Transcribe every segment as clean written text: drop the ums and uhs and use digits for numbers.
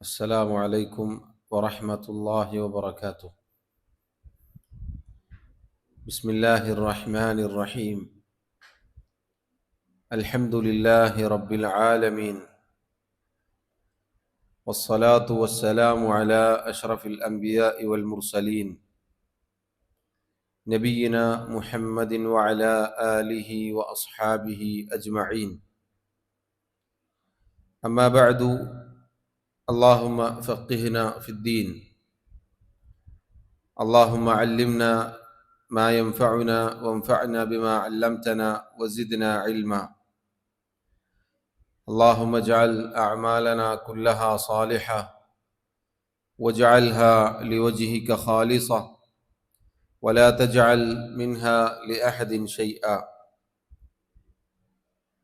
السلام عليكم ورحمة الله وبركاته. بسم الله الرحمن الرحيم. الحمد لله رب العالمين، والصلاة والسلام على أشرف الأنبياء والمرسلين نبينا محمد وعلى آله وأصحابه أجمعين. أما بعد، اللهم فقهنا في الدين، اللهم علمنا ما ينفعنا وانفعنا بما علمتنا وزدنا علما. اللهم اجعل أعمالنا كلها صالحة واجعلها لوجهك خالصة ولا تجعل منها لأحد شيئا.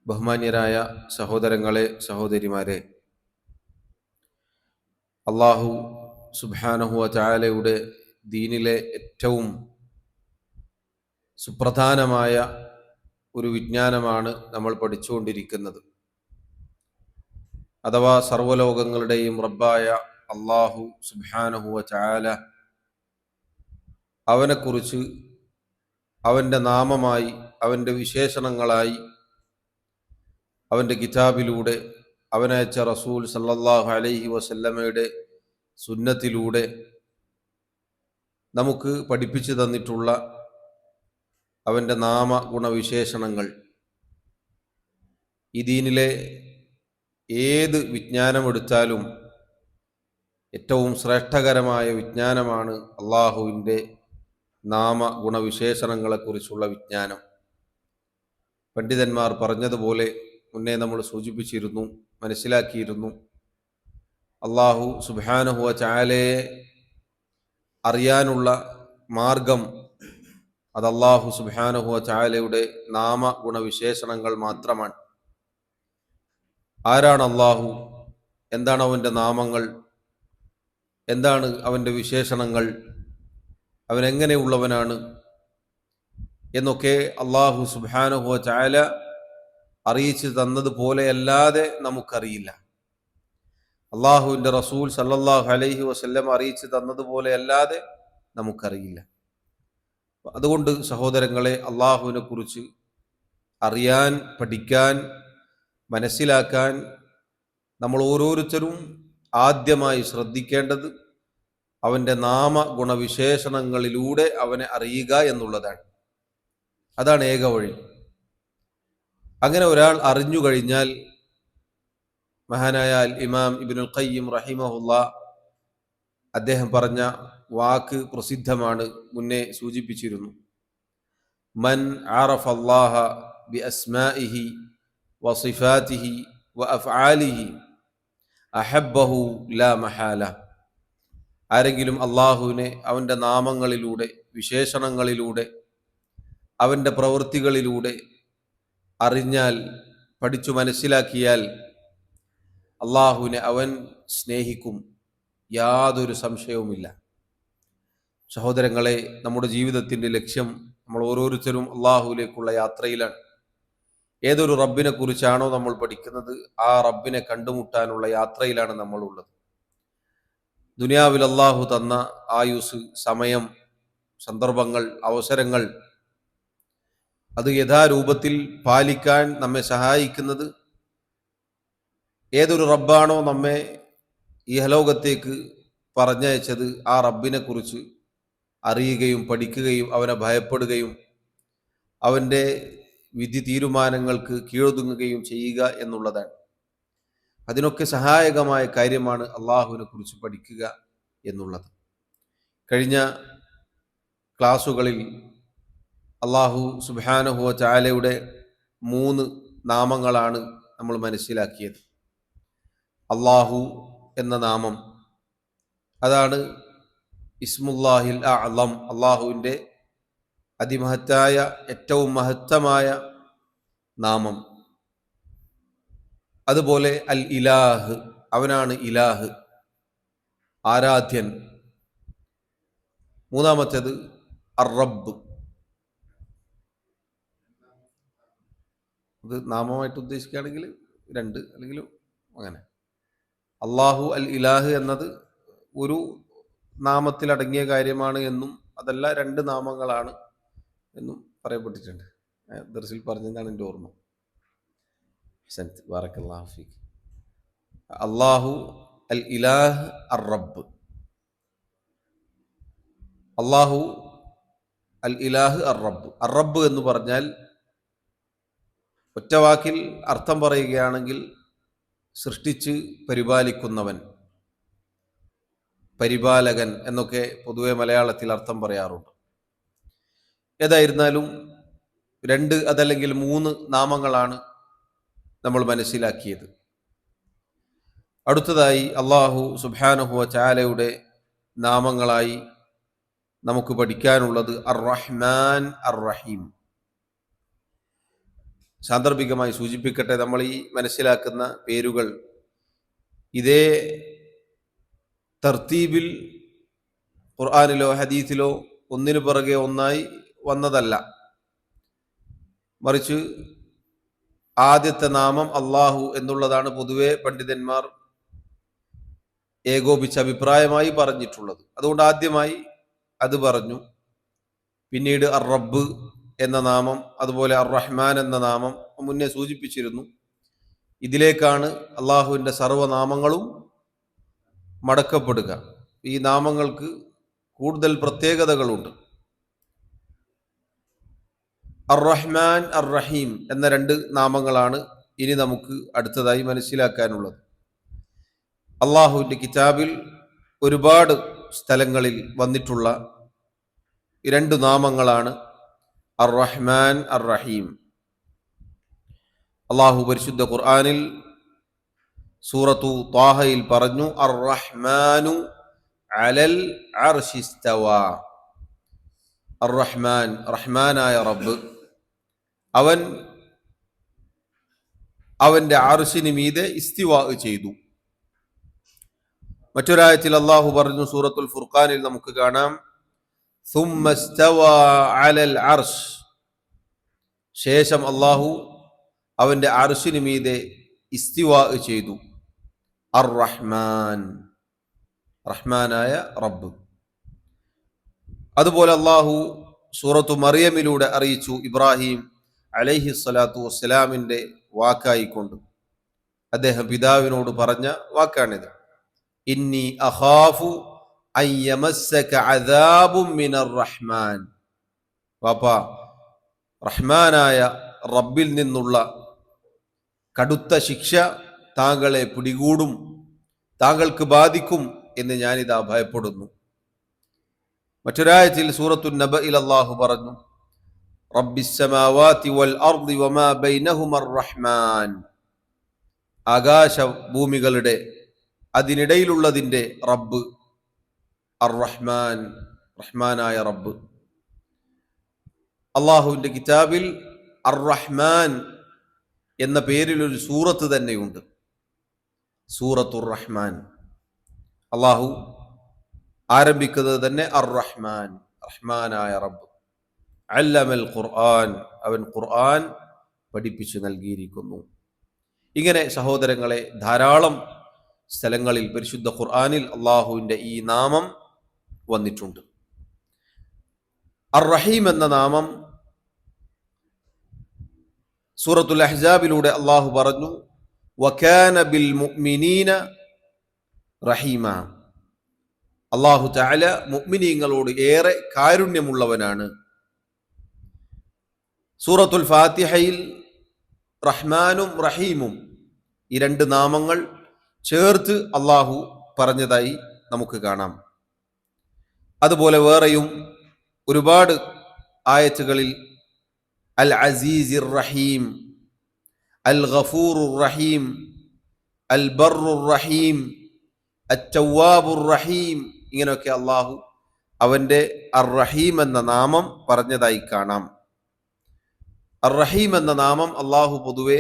ബഹുമാന്യരായ സഹോദരങ്ങളെ, സഹോദരിമാരെ, അല്ലാഹു സുബ്ഹാനഹു വ തആലയുടെ ദീനിലെ ഏറ്റവും സുപ്രധാനമായ ഒരു വിജ്ഞാനമാണ് നമ്മൾ പഠിച്ചുകൊണ്ടിരിക്കുന്നത്. അഥവാ സർവ്വലോകങ്ങളുടെയും റബ്ബായ അല്ലാഹു സുബ്ഹാനഹു വ തആല അവനെക്കുറിച്ച് അവൻ്റെ നാമമായി, അവൻ്റെ വിശേഷണങ്ങളായി, അവൻ്റെ കിതാബിലൂടെ, അവനയച്ച റസൂൽ സല്ലല്ലാഹു അലൈഹി വസല്ലമയുടെ സുന്നത്തിലൂടെ നമുക്ക് പഠിപ്പിച്ചു തന്നിട്ടുള്ള അവൻ്റെ നാമ ഗുണവിശേഷണങ്ങൾ ഈ ദീനിലെ ഏത് വിജ്ഞാനമെടുത്താലും ഏറ്റവും ശ്രേഷ്ഠകരമായ വിജ്ഞാനമാണ് അള്ളാഹുവിൻ്റെ നാമ ഗുണവിശേഷണങ്ങളെക്കുറിച്ചുള്ള വിജ്ഞാനം. പണ്ഡിതന്മാർ പറഞ്ഞതുപോലെ മുന്നേ നമ്മൾ സൂചിപ്പിച്ചിരുന്നു, മനസ്സിലാക്കിയിരുന്നു, അള്ളാഹു സുബ്ഹാനഹു വ തആലയെ അറിയാനുള്ള മാർഗം അത് അള്ളാഹു സുബ്ഹാനഹു വ തആലയുടെ നാമ ഗുണവിശേഷണങ്ങൾ മാത്രമാണ്. ആരാണ് അള്ളാഹു? എന്താണ് അവൻ്റെ നാമങ്ങൾ? എന്താണ് അവൻ്റെ വിശേഷണങ്ങൾ? അവനെങ്ങനെയുള്ളവനാണ് എന്നൊക്കെ അള്ളാഹു സുബ്ഹാനഹു വ തആല അറിയിച്ചു തന്നതുപോലെയല്ലാതെ നമുക്കറിയില്ല. അള്ളാഹുവിൻ്റെ റസൂൽ സല്ലല്ലാഹു അലൈഹി വസല്ലം അറിയിച്ചു തന്നതുപോലെയല്ലാതെ നമുക്കറിയില്ല. അതുകൊണ്ട് സഹോദരങ്ങളെ, അള്ളാഹുവിനെ കുറിച്ച് അറിയാൻ, പഠിക്കാൻ, മനസ്സിലാക്കാൻ നമ്മൾ ഓരോരുത്തരും ആദ്യമായി ശ്രദ്ധിക്കേണ്ടത് അവൻ്റെ നാമ ഗുണവിശേഷണങ്ങളിലൂടെ അവനെ അറിയുക എന്നുള്ളതാണ്. അതാണ് ഏക വഴി. അങ്ങനെ ഒരാൾ അറിഞ്ഞു കഴിഞ്ഞാൽ, മഹാനായ ഇമാം ഇബ്നുൽ ഖയ്യിം റഹിമഹുല്ലാ അദ്ദേഹം പറഞ്ഞ വാക്ക് പ്രസിദ്ധമാണ്, മുന്നേ സൂചിപ്പിച്ചിരുന്നു. മൻ അറഫ അല്ലാഹ ബി അസ്മാഇഹി വ സിഫാതിഹി വ അഫ്ആലിഹി അഹബ്ബഹു ലാ മഹാല. ആരെങ്കിലും അള്ളാഹുവിനെ അവൻ്റെ നാമങ്ങളിലൂടെ, വിശേഷണങ്ങളിലൂടെ, അവൻ്റെ പ്രവൃത്തികളിലൂടെ അറിഞ്ഞാൽ, പഠിച്ചു മനസ്സിലാക്കിയാൽ അള്ളാഹുവിനെ അവൻ സ്നേഹിക്കും, യാതൊരു സംശയവുമില്ല. സഹോദരങ്ങളെ, നമ്മുടെ ജീവിതത്തിൻ്റെ ലക്ഷ്യം, നമ്മൾ ഓരോരുത്തരും അള്ളാഹുവിലേക്കുള്ള യാത്രയിലാണ്. ഏതൊരു റബ്ബിനെ കുറിച്ചാണോ നമ്മൾ പഠിക്കുന്നത്, ആ റബ്ബിനെ കണ്ടുമുട്ടാനുള്ള യാത്രയിലാണ് നമ്മളുള്ളത്. ദുനിയാവിൽ അള്ളാഹു തന്ന ആയുസ്, സമയം, സന്ദർഭങ്ങൾ, അവസരങ്ങൾ അത് യഥാരൂപത്തിൽ പാലിക്കാൻ നമ്മെ സഹായിക്കുന്നത് ഏതൊരു റബ്ബാണോ നമ്മെ ഇഹലോകത്തേക്ക് പറഞ്ഞയച്ചത്, ആ റബ്ബിനെ കുറിച്ച് അറിയുകയും പഠിക്കുകയും അവനെ ഭയപ്പെടുകയും അവൻ്റെ വിധി തീരുമാനങ്ങൾക്ക് കീഴൊതുങ്ങുകയും ചെയ്യുക എന്നുള്ളതാണ്. അതിനൊക്കെ സഹായകമായ കാര്യമാണ് അള്ളാഹുവിനെ കുറിച്ച് പഠിക്കുക എന്നുള്ളത്. കഴിഞ്ഞ ക്ലാസ്സുകളിൽ അള്ളാഹു സുബ്ഹാനഹു വ തആലയുടെ 3 നാമങ്ങളാണ് നമ്മൾ മനസ്സിലാക്കിയത്. അള്ളാഹു എന്ന നാമം, അതാണ് ഇസ്മുല്ലാഹിൽ അഅ്ളം, അള്ളാഹുവിൻ്റെ അതിമഹത്തായ, ഏറ്റവും മഹത്തമായ നാമം. അതുപോലെ അൽ ഇലാഹ്, അവനാണ് ഇലാഹ്, ആരാധ്യൻ. മൂന്നാമത്തേത് അർ റബ്ബ്, അത് നാമമായിട്ട് ഉദ്ദേശിക്കുകയാണെങ്കിൽ 2 അല്ലെങ്കിൽ അങ്ങനെ. അള്ളാഹു അൽ ഇലാഹ് എന്നത് ഒരു നാമത്തിലടങ്ങിയ കാര്യമാണ് എന്നും അതല്ല രണ്ട് നാമങ്ങളാണ് എന്നും പറയപ്പെട്ടിട്ടുണ്ട്. ദർസിൽ പറഞ്ഞതാണ് എൻ്റെ ഓർമ്മ. ബാറക്കല്ലാഹു ഫീക്ക്. അള്ളാഹു അൽ ഇലാഹ് അർ റബ്ബ്. അള്ളാഹു അൽ ഇലാഹ് അർ റബ്ബ്. അർ റബ്ബ് എന്ന് പറഞ്ഞാൽ ഒറ്റവാക്കിൽ അർത്ഥം പറയുകയാണെങ്കിൽ സൃഷ്ടിച്ച് പരിപാലിക്കുന്നവൻ, പരിപാലകൻ എന്നൊക്കെ പൊതുവെ മലയാളത്തിൽ അർത്ഥം പറയാറുണ്ട്. ഏതായിരുന്നാലും രണ്ട് അതല്ലെങ്കിൽ മൂന്ന് നാമങ്ങളാണ് നമ്മൾ മനസ്സിലാക്കിയത്. അടുത്തതായി അള്ളാഹു സുബ്ഹാനഹു വ തആലയുടെ നാമങ്ങളായി നമുക്ക് പഠിക്കാനുള്ളത് അർ റഹ്മാൻ അർ റഹീം. സാന്ദർഭികമായി സൂചിപ്പിക്കട്ടെ, നമ്മൾ ഈ മനസ്സിലാക്കുന്ന പേരുകൾ ഇതേ തർത്തീബിൽ ഖുർആനിലോ ഹദീസിലോ ഒന്നിനു പുറകെ ഒന്നായി വന്നതല്ല. മറിച്ച് ആദ്യത്തെ നാമം അള്ളാഹു എന്നുള്ളതാണ് പൊതുവെ പണ്ഡിതന്മാർ ഏകോപിച്ച അഭിപ്രായമായി പറഞ്ഞിട്ടുള്ളത്. അതുകൊണ്ട് ആദ്യമായി അത് പറഞ്ഞു. പിന്നീട് അർ റബ്ബ് എന്ന നാമം, അതുപോലെ അർ റഹ്മാൻ എന്ന നാമം മുന്നേ സൂചിപ്പിച്ചിരുന്നു. ഇതിലേക്കാണ് അള്ളാഹുവിൻ്റെ സർവ്വനാമങ്ങളും മടക്കപ്പെടുക. ഈ നാമങ്ങൾക്ക് കൂടുതൽ പ്രത്യേകതകളുണ്ട്. അർ റഹ്മാൻ അർ റഹീം എന്ന രണ്ട് നാമങ്ങളാണ് ഇനി നമുക്ക് അടുത്തതായി മനസ്സിലാക്കാനുള്ളത്. അള്ളാഹുവിൻ്റെ കിതാബിൽ ഒരുപാട് സ്ഥലങ്ങളിൽ വന്നിട്ടുള്ള രണ്ട് നാമങ്ങളാണ് അർ റഹ്മാൻ അർ റഹീം. അള്ളാഹു പരിശുദ്ധ ഖുർആനിൽ സൂറത്തു ത്വാഹയിൽ പറഞ്ഞു, അർ റഹ്മാനു അലൽ അർശി ഇസ്തവാ. അർ റഹ്മാൻ, റഹ്മാനായ റബ്ബ്, അവൻ അവന്റെ അർശിന് മീതെ ഇസ്തിവാ ചെയ്തു. മറ്റൊരായത്തിൽ അള്ളാഹു പറഞ്ഞു, സൂറത്തുൽ ഫുർഖാനിൽ നമുക്ക് കാണാം, സുമ്മ ഇസ്തവാ അലൽ അർശ്. ശേഷം അള്ളാഹു അവന്റെ അർശിന് മീതെ ഇസ്തിവാ ചെയ്തു. അർ റഹ്മാൻ, റഹ്മാനായ റബ്ബ്. അതുപോലെ അള്ളാഹു സൂറത്തു മറിയമിലൂടെ അറിയിച്ചു, ഇബ്രാഹിം അലൈഹി സ്വലാത്തു വസ്സലാമിന്റെ വാക്കായിക്കൊണ്ട് അദ്ദേഹം പിതാവിനോട് പറഞ്ഞ വാക്കാണിത്. ഇന്നി അഖാഫു അൻ യമസ്സക അദാബും മിനർ റഹ്മാൻ. പാപ്പാ, റഹ്മാനായ റബ്ബിൽ നിന്നുള്ള കടുത്ത ശിക്ഷ താങ്കളെ പിടികൂടും, താങ്കൾക്ക് ബാധിക്കും എന്ന് ഞാനിതാ ഭയപ്പെടുന്നു. മറ്റൊരായത്തിൽ സൂറത്തു നബഇൽ അല്ലാഹു പറഞ്ഞു, റബ്ബിസ് സമാവാതി വൽ അർദി വമാ ബൈനഹുമർ റഹ്മാൻ. ആകാശ ഭൂമികളുടെ അതിനിടയിലുള്ളതിൻ്റെ റബ്ബ് അർ റഹ്മാൻ, റഹ്മാനായ റബ്ബ്. അള്ളാഹുവിൻ്റെ കിതാബിൽ അർ റഹ്മാൻ എന്ന പേരിൽ ഒരു സൂറത്ത് തന്നെയുണ്ട്, സൂറത്തുർ റഹ്മാൻ. അള്ളാഹു ആരംഭിക്കുന്നത് തന്നെ അർ റഹ്മാൻ, റഹ്മാനായ റബ്ബ്. അല്ലമൽ ഖുർആൻ, അവൻ ഖുർആൻ പഠിപ്പിച്ചു നൽകിയിരിക്കുന്നു. ഇങ്ങനെ സഹോദരങ്ങളെ, ധാരാളം സ്ഥലങ്ങളിൽ പരിശുദ്ധ ഖുർആനിൽ അള്ളാഹുവിൻ്റെ ഈ നാമം വന്നിട്ടുണ്ട്. അർ റഹീം എന്ന നാമം സൂറത്തുൽ അഹ്സാബിലൂടെ അള്ളാഹു പറഞ്ഞു, വകാന ബിൽ മുഅ്മിനീന റഹീമ. അള്ളാഹു തആല മുഅ്മിനീങ്ങളോട് ഏറെ കാരുണ്യമുള്ളവനാണ്. സൂറത്തുൽ ഫാത്തിഹയിൽ റഹ്മാനും റഹീമും ഈ രണ്ട് നാമങ്ങൾ ചേർത്ത് അള്ളാഹു പറഞ്ഞതായി നമുക്ക് കാണാം. അതുപോലെ വേറെയും ഒരുപാട് ആയത്തുകളിൽ അൽ അസീസിർ റഹീം, അൽ ഗഫൂറുർ റഹീം, അൽ ബർറുർ റഹീം, അത്തവ്വാബുർ റഹീം, ഇങ്ങനെയൊക്കെ അള്ളാഹു അവന്റെ അർ റഹീം എന്ന നാമം പറഞ്ഞതായി കാണാം. അർ റഹീം എന്ന നാമം അള്ളാഹു പൊതുവെ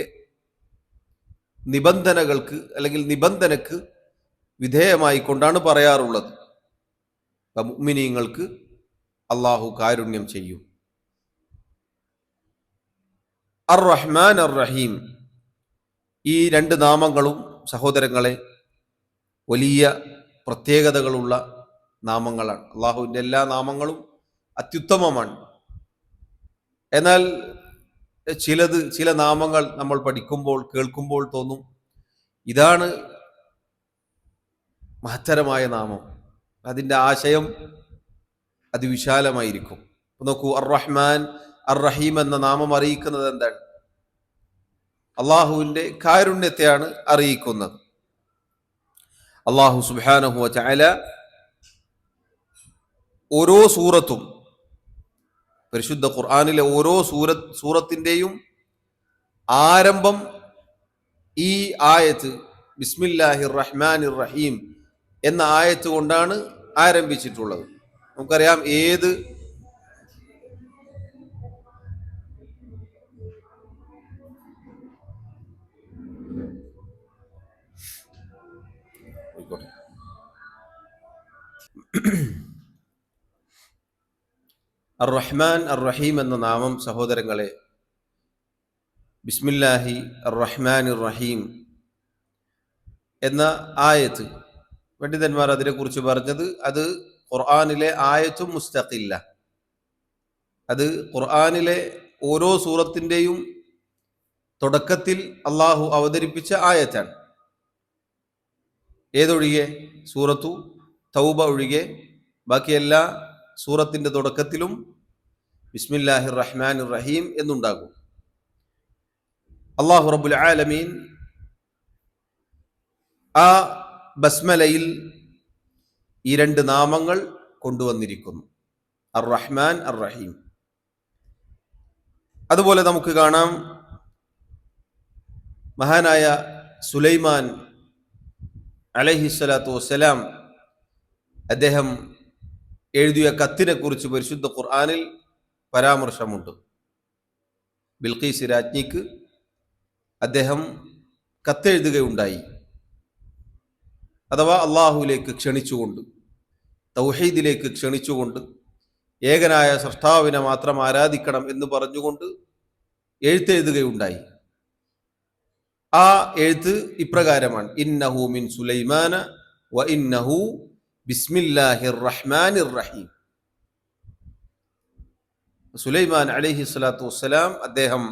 നിബന്ധനകൾക്ക് അല്ലെങ്കിൽ നിബന്ധനക്ക് വിധേയമായി കൊണ്ടാണ് പറയാറുള്ളത്. മുഅ്മിനീങ്ങൾക്ക് അള്ളാഹു കാരുണ്യം ചെയ്യും. അർ റഹ്മാൻ അർ റഹീം, ഈ രണ്ട് നാമങ്ങളും സഹോദരങ്ങളെ വലിയ പ്രത്യേകതകളുള്ള നാമങ്ങളാണ്. അള്ളാഹുവിൻ്റെ എല്ലാ നാമങ്ങളും അത്യുത്തമമാണ്. എന്നാൽ ചില നാമങ്ങൾ നമ്മൾ പഠിക്കുമ്പോൾ കേൾക്കുമ്പോൾ തോന്നും ഇതാണ് മഹത്തരമായ നാമം, അതിൻ്റെ ആശയം അതിവിശാലമായിരിക്കും. നോക്കൂ, അർ റഹ്മാൻ അർ റഹീം എന്ന നാമം അറിയിക്കുന്നത് എന്താണ്? അള്ളാഹുവിൻ്റെ കാരുണ്യത്തെയാണ് അറിയിക്കുന്നത്. അള്ളാഹു സുബ്ഹാനഹു വ തആല ഓരോ സൂറത്തും, പരിശുദ്ധ ഖുർആനിലെ ഓരോ സൂറത്തിൻ്റെയും ആരംഭം ഈ ആയത്ത് ബിസ്മില്ലാഹിർ റഹ്മാനിർ റഹീം എന്ന ആയത്ത് കൊണ്ടാണ് ആരംഭിച്ചിട്ടുള്ളത്. നമുക്കറിയാം, ഏത് അർ റഹ്മാൻ അർ റഹീം എന്ന നാമം, സഹോദരങ്ങളെ, ബിസ്മില്ലാഹി അർ റഹ്മാനിർ റഹീം എന്ന ആയത്ത് പണ്ഡിതന്മാർ അതിനെക്കുറിച്ച് പറഞ്ഞത്, അത് ഖുർആനിലെ ആയത്തും മുസ്തഖില്ല, അത് ഖുർആനിലെ ഓരോ സൂറത്തിൻ്റെയും തുടക്കത്തിൽ അള്ളാഹു അവതരിപ്പിച്ച ആയത്താണ്. ഏതൊഴികെ? സൂറത്തു തൗബ ഒഴികെ ബാക്കി എല്ലാ സൂറത്തിൻ്റെ തുടക്കത്തിലും ബിസ്മില്ലാഹിർ റഹ്മാനിർ റഹീം എന്നുണ്ടാകും. അള്ളാഹു റബ്ബുൽ ആലമീൻ ആ ബസ്മലയിൽ ഈ രണ്ട് നാമങ്ങൾ കൊണ്ടുവന്നിരിക്കുന്നു, അർ റഹ്മാൻ അർ റഹീം. അതുപോലെ നമുക്ക് കാണാം, മഹാനായ സുലൈമാൻ അലൈഹിസ്സലാത്തു വസ്സലാം അദ്ദേഹം എഴുതിയ കത്തിനെ കുറിച്ച് പരിശുദ്ധ ഖുർആനിൽ പരാമർശമുണ്ട്. ബിൽഖീസ് രാജ്ഞിക്ക് അദ്ദേഹം കത്തെഴുതുകയുണ്ടായി. അഥവാ അള്ളാഹുവിലേക്ക് ക്ഷണിച്ചുകൊണ്ട്, തൗഹീദിലേക്ക് ക്ഷണിച്ചുകൊണ്ട്, ഏകനായ സൃഷ്ടാവിനെ മാത്രം ആരാധിക്കണം എന്ന് പറഞ്ഞുകൊണ്ട് എഴുത്തെഴുതുകയുണ്ടായി. ആ എഴുത്ത് ഇപ്രകാരമാണ്: ഇന്നഹു മിൻ സുലൈമാന വ ഇന്നഹു ബിസ്മില്ലാഹിർ റഹ്മാനിർ റഹീം. സുലൈമാൻ അലൈഹി സ്വലാത്തു വസ്സലാം അദ്ദേഹം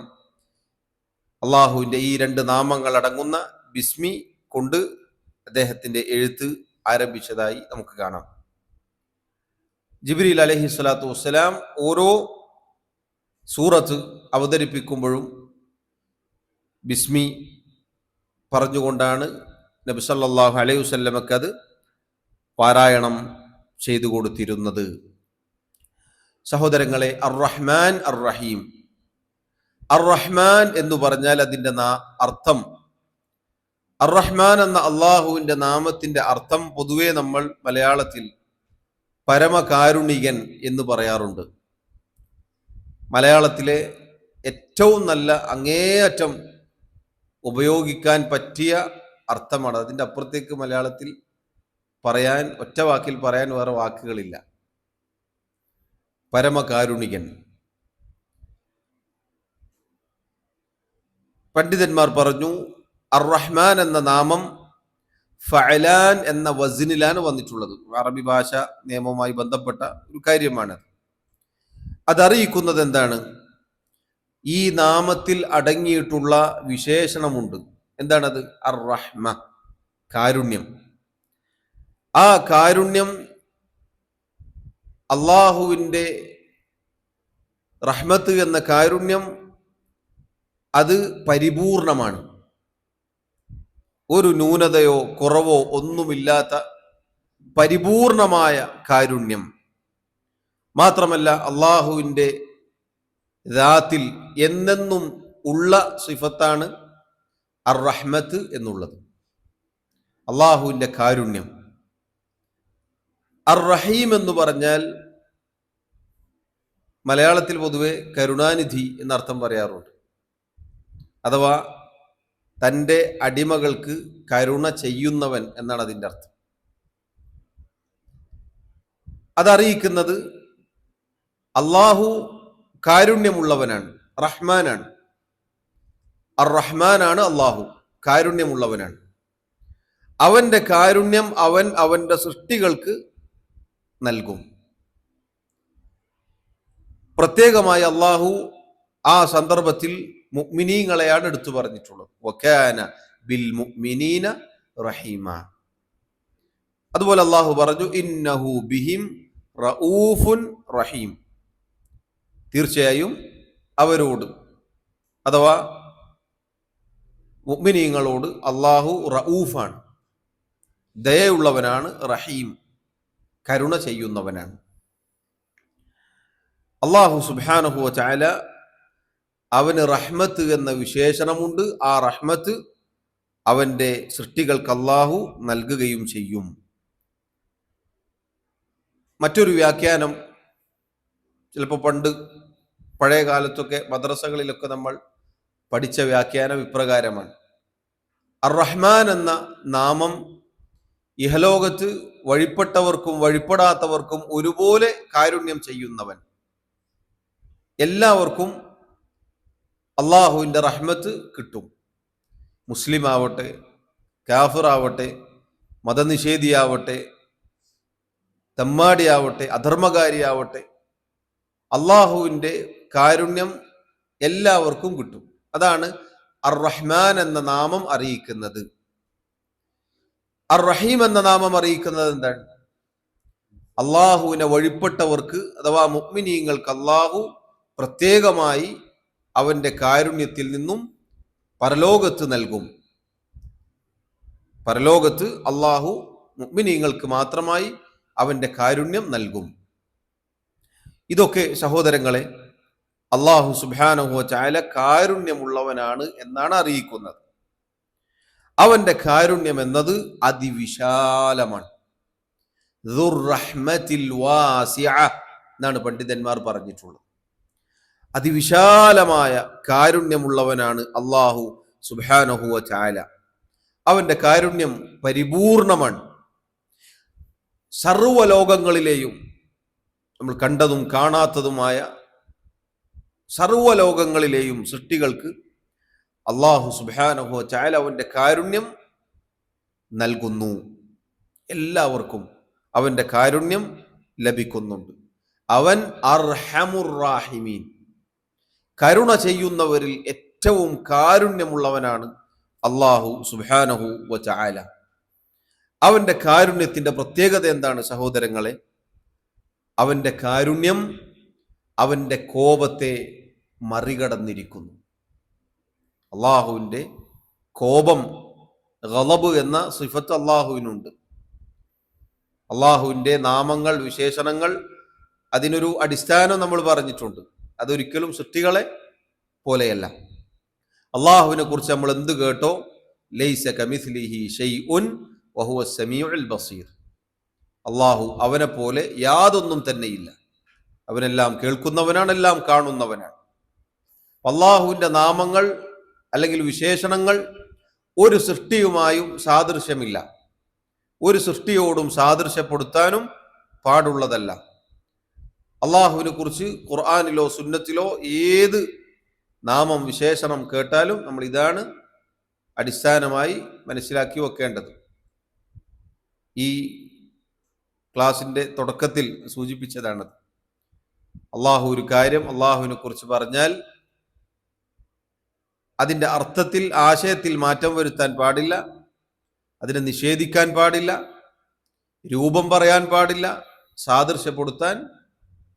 അള്ളാഹുവിൻ്റെ ഈ രണ്ട് നാമങ്ങൾ അടങ്ങുന്ന ബിസ്മി കൊണ്ട് അദ്ദേഹത്തിൻ്റെ എഴുത്ത് ആരംഭിച്ചതായി നമുക്ക് കാണാം. ജിബ്രീൽ അലൈഹി സ്വലാത്തു വസ്സലാം ഓരോ സൂറത്ത് അവതരിപ്പിക്കുമ്പോഴും ബിസ്മി പറഞ്ഞുകൊണ്ടാണ് നബി സല്ലല്ലാഹു അലൈഹി വസല്ലമക്ക് അത് പാരായണം ചെയ്തു കൊടുത്തിരുന്നത്. സഹോദരങ്ങളെ, അർ റഹ്മാൻ അർ റഹീം, അർ റഹ്മാൻ എന്ന് പറഞ്ഞാൽ അതിൻ്റെ അർത്ഥം, അർ റഹ്മാൻ എന്ന അള്ളാഹുവിൻ്റെ നാമത്തിൻ്റെ അർത്ഥം പൊതുവെ നമ്മൾ മലയാളത്തിൽ പരമകാരുണികൻ എന്ന് പറയാറുണ്ട്. മലയാളത്തിലെ ഏറ്റവും നല്ല അങ്ങേയറ്റം ഉപയോഗിക്കാൻ പറ്റിയ അർത്ഥമാണ്. അതിൻ്റെ അപ്പുറത്തേക്ക് മലയാളത്തിൽ പറയാൻ, ഒറ്റ വാക്കിൽ പറയാൻ വേറെ വാക്കുകളില്ല. പരമകാരുണികൻ. പണ്ഡിതന്മാർ പറഞ്ഞു, അർ റഹ്മാൻ എന്ന നാമം ഫഅലാൻ എന്ന വസ്നിലാണ് വന്നിട്ടുള്ളത്. അറബി ഭാഷ നിയമവുമായി ബന്ധപ്പെട്ട ഒരു കാര്യമാണ്. അതറിയിക്കുന്നത് എന്താണ്? ഈ നാമത്തിൽ അടങ്ങിയിട്ടുള്ള വിശേഷണമുണ്ട്. എന്താണത്? അർ റഹ്മ, കാരുണ്യം. ആ കാരുണ്യം അള്ളാഹുവിൻ്റെ റഹ്മത്ത് എന്ന കാരുണ്യം അത് പരിപൂർണമാണ്. ഒരു ന്യൂനതയോ കുറവോ ഒന്നുമില്ലാത്ത പരിപൂർണമായ കാരുണ്യം. മാത്രമല്ല, അള്ളാഹുവിൻ്റെ ദാത്തിൽ എന്നെന്നും ഉള്ള സിഫത്താണ് അർ റഹ്മത്ത് എന്നുള്ളത്, അള്ളാഹുവിൻ്റെ കാരുണ്യം. അർ റഹീം എന്ന് പറഞ്ഞാൽ മലയാളത്തിൽ പൊതുവെ കരുണാനിധി എന്നർത്ഥം പറയാറുണ്ട്. അഥവാ തൻ്റെ അടിമകൾക്ക് കരുണ ചെയ്യുന്നവൻ എന്നാണ് അതിൻ്റെ അർത്ഥം. അതറിയിക്കുന്നത് അള്ളാഹു കാരുണ്യമുള്ളവനാണ്, റഹ്മാനാണ്. അർ റഹ്മാനാണ് അള്ളാഹു, കാരുണ്യമുള്ളവനാണ്. അവന്റെ കാരുണ്യം അവൻ അവന്റെ സൃഷ്ടികൾക്ക് നൽകും. പ്രത്യേകമായി അള്ളാഹു ആ സന്ദർഭത്തിൽ മുഅ്മിനീങ്ങളെയാണ് എടുത്തു പറഞ്ഞിട്ടുള്ളത്. വകാന ബിൽ മുഅ്മിനീന റഹീമ. അതുപോലെ അള്ളാഹു പറഞ്ഞു ഇന്നഹു ബിഹിം റഊഫുൻ റഹീം. തീർച്ചയായും അവരോട് അഥവാ മുഅ്മിനീങ്ങളോട് അള്ളാഹു റഊഫാണ്, ദയയുള്ളവനാണ്, റഹീം കരുണ ചെയ്യുന്നവനാണ്. അള്ളാഹു സുബ്ഹാനഹു വ തആല അവന് റഹ്മത്ത് എന്ന വിശേഷണമുണ്ട്. ആ റഹ്മത്ത് അവന്റെ സൃഷ്ടികൾക്ക് അള്ളാഹു നൽകുകയും ചെയ്യും. മറ്റൊരു വ്യാഖ്യാനം ചിലപ്പോൾ പണ്ട് പഴയ കാലത്തൊക്കെ മദ്രസകളിലൊക്കെ നമ്മൾ പഠിച്ച വ്യാഖ്യാനം ഇപ്രകാരമാണ്: അർ റഹ്മാൻ എന്ന നാമം ഇഹലോകത്ത് വഴിപ്പെട്ടവർക്കും വഴിപ്പെടാത്തവർക്കും ഒരുപോലെ കാരുണ്യം ചെയ്യുന്നവൻ. എല്ലാവർക്കും അള്ളാഹുവിൻ്റെ റഹ്മത്ത് കിട്ടും. മുസ്ലിം ആവട്ടെ, കാഫിർ ആവട്ടെ, മതനിഷേധിയാവട്ടെ, തെമ്മാടിയാവട്ടെ, അധർമ്മകാരിയാവട്ടെ, അള്ളാഹുവിൻ്റെ കാരുണ്യം എല്ലാവർക്കും കിട്ടും. അതാണ് അർ റഹ്മാൻ എന്ന നാമം അറിയിക്കുന്നത്. അർ റഹീം എന്ന നാമം അറിയിക്കുന്നത് എന്താണ്? അള്ളാഹുവിനെ വഴിപ്പെട്ടവർക്ക് അഥവാ മുഅ്മിനീങ്ങൾക്ക് അള്ളാഹു പ്രത്യേകമായി അവന്റെ കാരുണ്യത്തിൽ നിന്നും പരലോകത്ത് നൽകും. പരലോകത്ത് അള്ളാഹു മുഅ്മിനീങ്ങൾക്ക് മാത്രമായി അവന്റെ കാരുണ്യം നൽകും. ഇതൊക്കെ സഹോദരങ്ങളെ അള്ളാഹു സുബ്ഹാനഹു വ തആല കാരുണ്യമുള്ളവനാണ് എന്നാണ് അറിയിക്കുന്നത്. അവന്റെ കാരുണ്യം എന്നത് അതിവിശാലമാണ്. ദുർ റഹ്മത്തിൽ വാസിഅ എന്നാണ് പണ്ഡിതന്മാർ പറഞ്ഞിട്ടുള്ളത്. അതിവിശാലമായ കാരുണ്യമുള്ളവനാണ് അള്ളാഹു സുബ്ഹാനഹു വ തആല. അവന്റെ കാരുണ്യം പരിപൂർണമാണ്. സർവ്വലോകങ്ങളിലെയും നമ്മൾ കണ്ടതും കാണാത്തതുമായ സർവ്വലോകങ്ങളിലെയും സൃഷ്ടികൾക്ക് അള്ളാഹു സുബ്ഹാനഹു വ തആല അവന്റെ കാരുണ്യം നൽകുന്നു. എല്ലാവർക്കും അവന്റെ കാരുണ്യം ലഭിക്കുന്നുണ്ട്. അവൻ അർഹമുർ റാഹിമീൻ, കരുണ ചെയ്യുന്നവരിൽ ഏറ്റവും കാരുണ്യമുള്ളവനാണ് അള്ളാഹു സുബ്ഹാനഹു വ തആല. അവന്റെ കാരുണ്യത്തിന്റെ പ്രത്യേകത എന്താണ് സഹോദരങ്ങളെ? അവന്റെ കാരുണ്യം അവന്റെ കോപത്തെ മറികടന്നിരിക്കുന്നു. അള്ളാഹുവിൻ്റെ കോപം, ഗളബ് എന്ന സിഫത്ത് അള്ളാഹുവിനുണ്ട്. അള്ളാഹുവിൻ്റെ നാമങ്ങൾ, വിശേഷണങ്ങൾ, അതിനൊരു അടിസ്ഥാനം നമ്മൾ പറഞ്ഞിട്ടുണ്ട്. അതൊരിക്കലും സൃഷ്ടികളെ പോലെയല്ല. അള്ളാഹുവിനെ കുറിച്ച് നമ്മൾ എന്ത് കേട്ടോ, ലൈസ കമിസ്ലിഹി ഷൈഉൻ വഹുവ സമീഉൽ ബസീർ. അള്ളാഹു അവനെ പോലെ യാതൊന്നും തന്നെയില്ല. അവനെല്ലാം കേൾക്കുന്നവനാണ്, എല്ലാം കാണുന്നവനാണ്. അള്ളാഹുവിൻ്റെ നാമങ്ങൾ അല്ലെങ്കിൽ വിശേഷണങ്ങൾ ഒരു സൃഷ്ടിയുമായും സാദൃശ്യമില്ല. ഒരു സൃഷ്ടിയോടും സാദൃശ്യപ്പെടുത്താനും പാടുള്ളതല്ല. അള്ളാഹുവിനെ കുറിച്ച് ഖുർആനിലോ സുന്നത്തിലോ ഏത് നാമം വിശേഷണം കേട്ടാലും നമ്മൾ ഇതാണ് അടിസ്ഥാനമായി മനസ്സിലാക്കി വെക്കേണ്ടത്. ഈ ക്ലാസിന്റെ തുടക്കത്തിൽ സൂചിപ്പിച്ചതാണത്. അള്ളാഹു ഒരു കാര്യം അള്ളാഹുവിനെ കുറിച്ച് പറഞ്ഞാൽ അതിൻ്റെ അർത്ഥത്തിൽ, ആശയത്തിൽ മാറ്റം വരുത്താൻ പാടില്ല, അതിനെ നിഷേധിക്കാൻ പാടില്ല, രൂപം പറയാൻ പാടില്ല, സാദൃശ്യപ്പെടുത്താൻ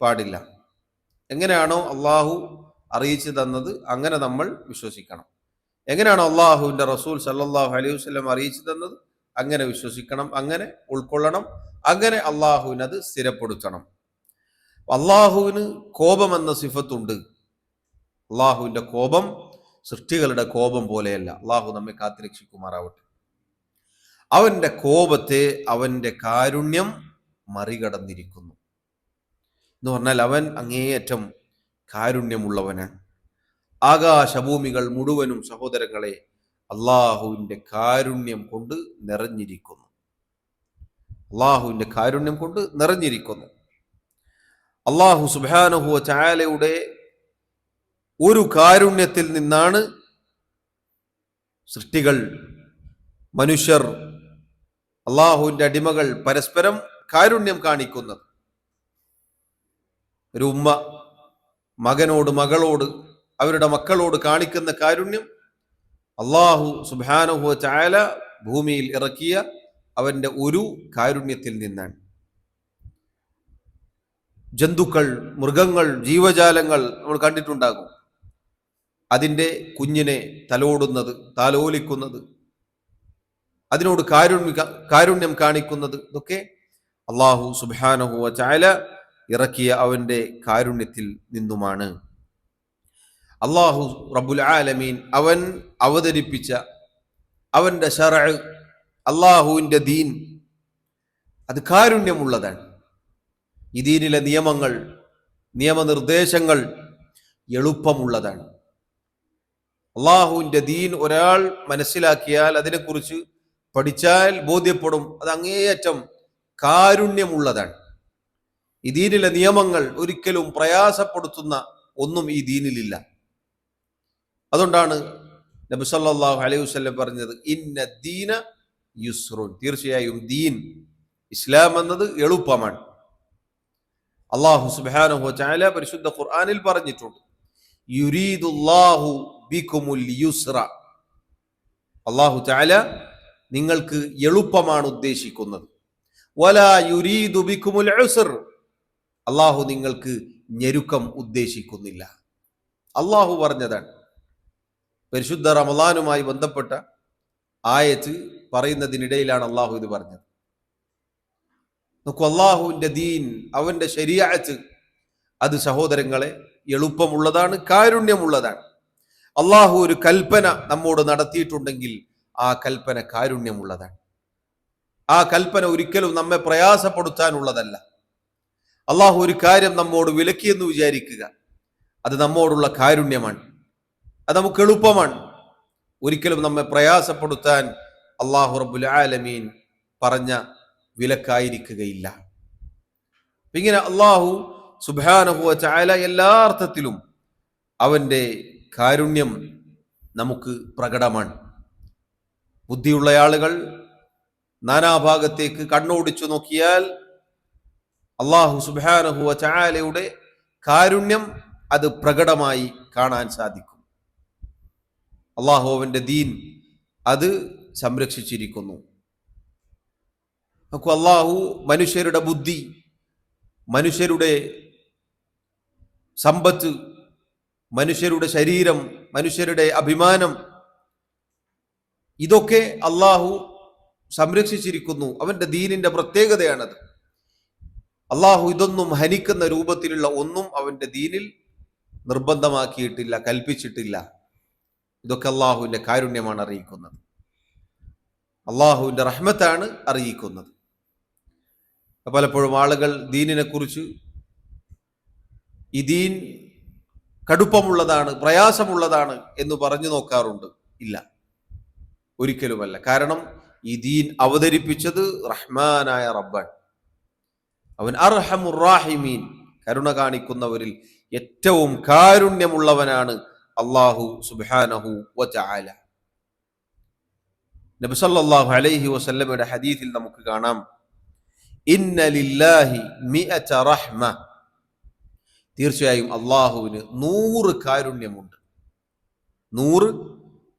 പാടില്ല. എങ്ങനെയാണോ അള്ളാഹു അറിയിച്ചു തന്നത് അങ്ങനെ നമ്മൾ വിശ്വസിക്കണം. എങ്ങനെയാണോ അള്ളാഹുവിൻ്റെ റസൂൽ സല്ലല്ലാഹു അലൈഹി വസല്ലം അറിയിച്ചു തന്നത് അങ്ങനെ വിശ്വസിക്കണം, അങ്ങനെ ഉൾക്കൊള്ളണം, അങ്ങനെ അള്ളാഹുവിനത് സ്ഥിരപ്പെടുത്തണം. അള്ളാഹുവിന് കോപം എന്ന സിഫത്തുണ്ട്. അള്ളാഹുവിൻ്റെ കോപം സൃഷ്ടികളുടെ കോപം പോലെയല്ല. അള്ളാഹു നമ്മെ കാത്തുരക്ഷിക്കുമാറാവട്ടെ. അവന്റെ കോപത്തെ അവന്റെ കാരുണ്യം മറികടന്നിരിക്കുന്നു എന്ന് പറഞ്ഞാൽ അവൻ അങ്ങേയറ്റം കാരുണ്യമുള്ളവനാണ്. ആകാശഭൂമികൾ മുഴുവനും സഹോദരങ്ങളെ അള്ളാഹുവിൻ്റെ കാരുണ്യം കൊണ്ട് നിറഞ്ഞിരിക്കുന്നു. അള്ളാഹുവിൻ്റെ കാരുണ്യം കൊണ്ട് നിറഞ്ഞിരിക്കുന്നു. അള്ളാഹു സുബ്ഹാനഹു വ തആലയുടെ ഒരു കാരുണ്യത്തിൽ നിന്നാണ് സൃഷ്ടികൾ, മനുഷ്യർ അള്ളാഹുവിന്റെ അടിമകൾ പരസ്പരം കാരുണ്യം കാണിക്കുന്നത്. ഒരു ഉമ്മ മകനോട്, മകളോട്, അവരുടെ മക്കളോട് കാണിക്കുന്ന കാരുണ്യം അള്ളാഹു സുബ്ഹാനഹു വ തആല ഭൂമിയിൽ ഇറക്കിയ അവന്റെ ഒരു കാരുണ്യത്തിൽ നിന്നാണ്. ജന്തുക്കൾ, മൃഗങ്ങൾ, ജീവജാലങ്ങൾ നമ്മൾ കണ്ടിട്ടുണ്ടാകും. അതിൻ്റെ കുഞ്ഞിനെ തലോടുന്നത്, താലോലിക്കുന്നത്, അതിനോട് കാരുണ്യം കാണിക്കുന്നത്, ഇതൊക്കെ അള്ളാഹു സുബ്ഹാനഹു വ തആല ഇറക്കിയ അവന്റെ കാരുണ്യത്തിൽ നിന്നുമാണ്. അള്ളാഹു റബ്ബുൽ ആലമീൻ അവൻ അവതരിപ്പിച്ച അവന്റെ ശറഅ്, അള്ളാഹുവിന്റെ ദീൻ, അത് കാരുണ്യമുള്ളതാണ്. ഈ ദീനിലെ നിയമങ്ങൾ, നിയമനിർദ്ദേശങ്ങൾ എളുപ്പമുള്ളതാണ്. അള്ളാഹുവിന്റെ ദീൻ ഒരാൾ മനസ്സിലാക്കിയാൽ, അതിനെക്കുറിച്ച് പഠിച്ചാൽ ബോധ്യപ്പെടും, അത് അങ്ങേയറ്റം കാരുണ്യമുള്ളതാണ്. ഈ ദീനിലെ നിയമങ്ങൾ ഒരിക്കലും പ്രയാസപ്പെടുത്തുന്ന ഒന്നും ഈ ദീനിലില്ല. അതുകൊണ്ടാണ് നബി സല്ലല്ലാഹു അലൈഹി വസല്ലം പറഞ്ഞത്, ഇന്ന ദീന യുസ്റുൻ, തീർച്ചയായും ദീൻ, ഇസ്ലാം എന്നത് എളുപ്പമാണ്. അള്ളാഹു സുബ്ഹാനഹു വ തആല പരിശുദ്ധ ഖുർആനിൽ പറഞ്ഞിട്ടുണ്ട്, യുരീദുല്ലാഹു ബികുമുൽ യുസ്റ, അള്ളാഹു തആല നിങ്ങൾക്ക് എളുപ്പമാണ് ഉദ്ദേശിക്കുന്നത്. വലാ യുരീദു ബികുമുൽ ഉസ്ർ, അള്ളാഹു നിങ്ങൾക്ക് ഞെരുക്കം ഉദ്ദേശിക്കുന്നില്ല. അള്ളാഹു പറഞ്ഞതാണ്. പരിശുദ്ധ റമളാനുമായി ബന്ധപ്പെട്ട ആയത്ത് പറയുന്നതിനിടയിലാണ് അള്ളാഹു ഇത് പറഞ്ഞത്. നോക്കൂ, അള്ളാഹുവിന്റെ ദീൻ, അവന്റെ ശരീഅത്ത്, അത് സഹോദരങ്ങളെ എളുപ്പമുള്ളതാണ്, കാരുണ്യമുള്ളതാണ്. അള്ളാഹു ഒരു കൽപ്പന നമ്മോട് നടത്തിയിട്ടുണ്ടെങ്കിൽ ആ കൽപ്പന കാരുണ്യമുള്ളതാണ്. ആ കൽപ്പന ഒരിക്കലും നമ്മെ പ്രയാസപ്പെടുത്താനുള്ളതല്ല. അള്ളാഹു ഒരു കാര്യം നമ്മോട് വിലക്കിയെന്ന് വിചാരിക്കുക, അത് നമ്മോടുള്ള കാരുണ്യമാണ്, അത് നമുക്ക് എളുപ്പമാണ്. ഒരിക്കലും നമ്മെ പ്രയാസപ്പെടുത്താൻ അള്ളാഹു റബ്ബുൽ ആലമീൻ പറഞ്ഞ വിലക്കായിരിക്കുകയില്ല. ഇങ്ങനെ അള്ളാഹു സുബ്ഹാനഹു വ തആല എല്ലാ അർത്ഥത്തിലും അവന്റെ കാരുണ്യം നമുക്ക് പ്രകടമാണ്. ബുദ്ധിയുള്ള ആളുകൾ നാനാഭാഗത്തേക്ക് കണ്ണോടിച്ചു നോക്കിയാൽ അള്ളാഹു സുബ്ഹാനഹു വ തആലയുടെ കാരുണ്യം അത് പ്രകടമായി കാണാൻ സാധിക്കും. അള്ളാഹു അവന്റെ ദീൻ അത് സംരക്ഷിച്ചിരിക്കുന്നു. നോക്കൂ, അള്ളാഹു മനുഷ്യരുടെ ബുദ്ധി, മനുഷ്യരുടെ സമ്പത്ത്, മനുഷ്യരുടെ ശരീരം, മനുഷ്യരുടെ അഭിമാനം, ഇതൊക്കെ അള്ളാഹു സംരക്ഷിച്ചിരിക്കുന്നു. അവന്റെ ദീനിന്റെ പ്രത്യേകതയാണത്. അള്ളാഹു ഇതൊന്നും ഹനിക്കുന്ന രൂപത്തിലുള്ള ഒന്നും അവന്റെ ദീനിൽ നിർബന്ധമാക്കിയിട്ടില്ല, കൽപ്പിച്ചിട്ടില്ല. ഇതൊക്കെ അള്ളാഹുവിന്റെ കാരുണ്യമാണ് അറിയിക്കുന്നത്, അള്ളാഹുവിന്റെ റഹ്മത്താണ് അറിയിക്കുന്നത്. പലപ്പോഴും ആളുകൾ ദീനിനെ കുറിച്ച് ഈ ദീൻ കടുപ്പമുള്ളതാണ്, പ്രയാസമുള്ളതാണ് എന്ന് പറഞ്ഞു നോക്കാറുണ്ട്. ഇല്ല, ഒരിക്കലുമല്ല. കാരണം ഈ ദീൻ അവതരിപ്പിച്ചത് റഹ്മാനായ റബ്ബാണ്. അവൻ അർഹമുർ റാഹിമീൻ, കരുണ കാണിക്കുന്നവരിൽ ഏറ്റവും കാരുണ്യമുള്ളവനാണ് അല്ലാഹു സുബ്ഹാനഹു വ തആല. നബി സല്ലല്ലാഹു അലൈഹി വസല്ലമയുടെ ഹദീസിൽ നമുക്ക് കാണാം, ഇന്ന ലില്ലാഹി മിഅത റഹ്മ, തീർച്ചയായും അള്ളാഹുവിന് 100 കാരുണ്യമുണ്ട്. 100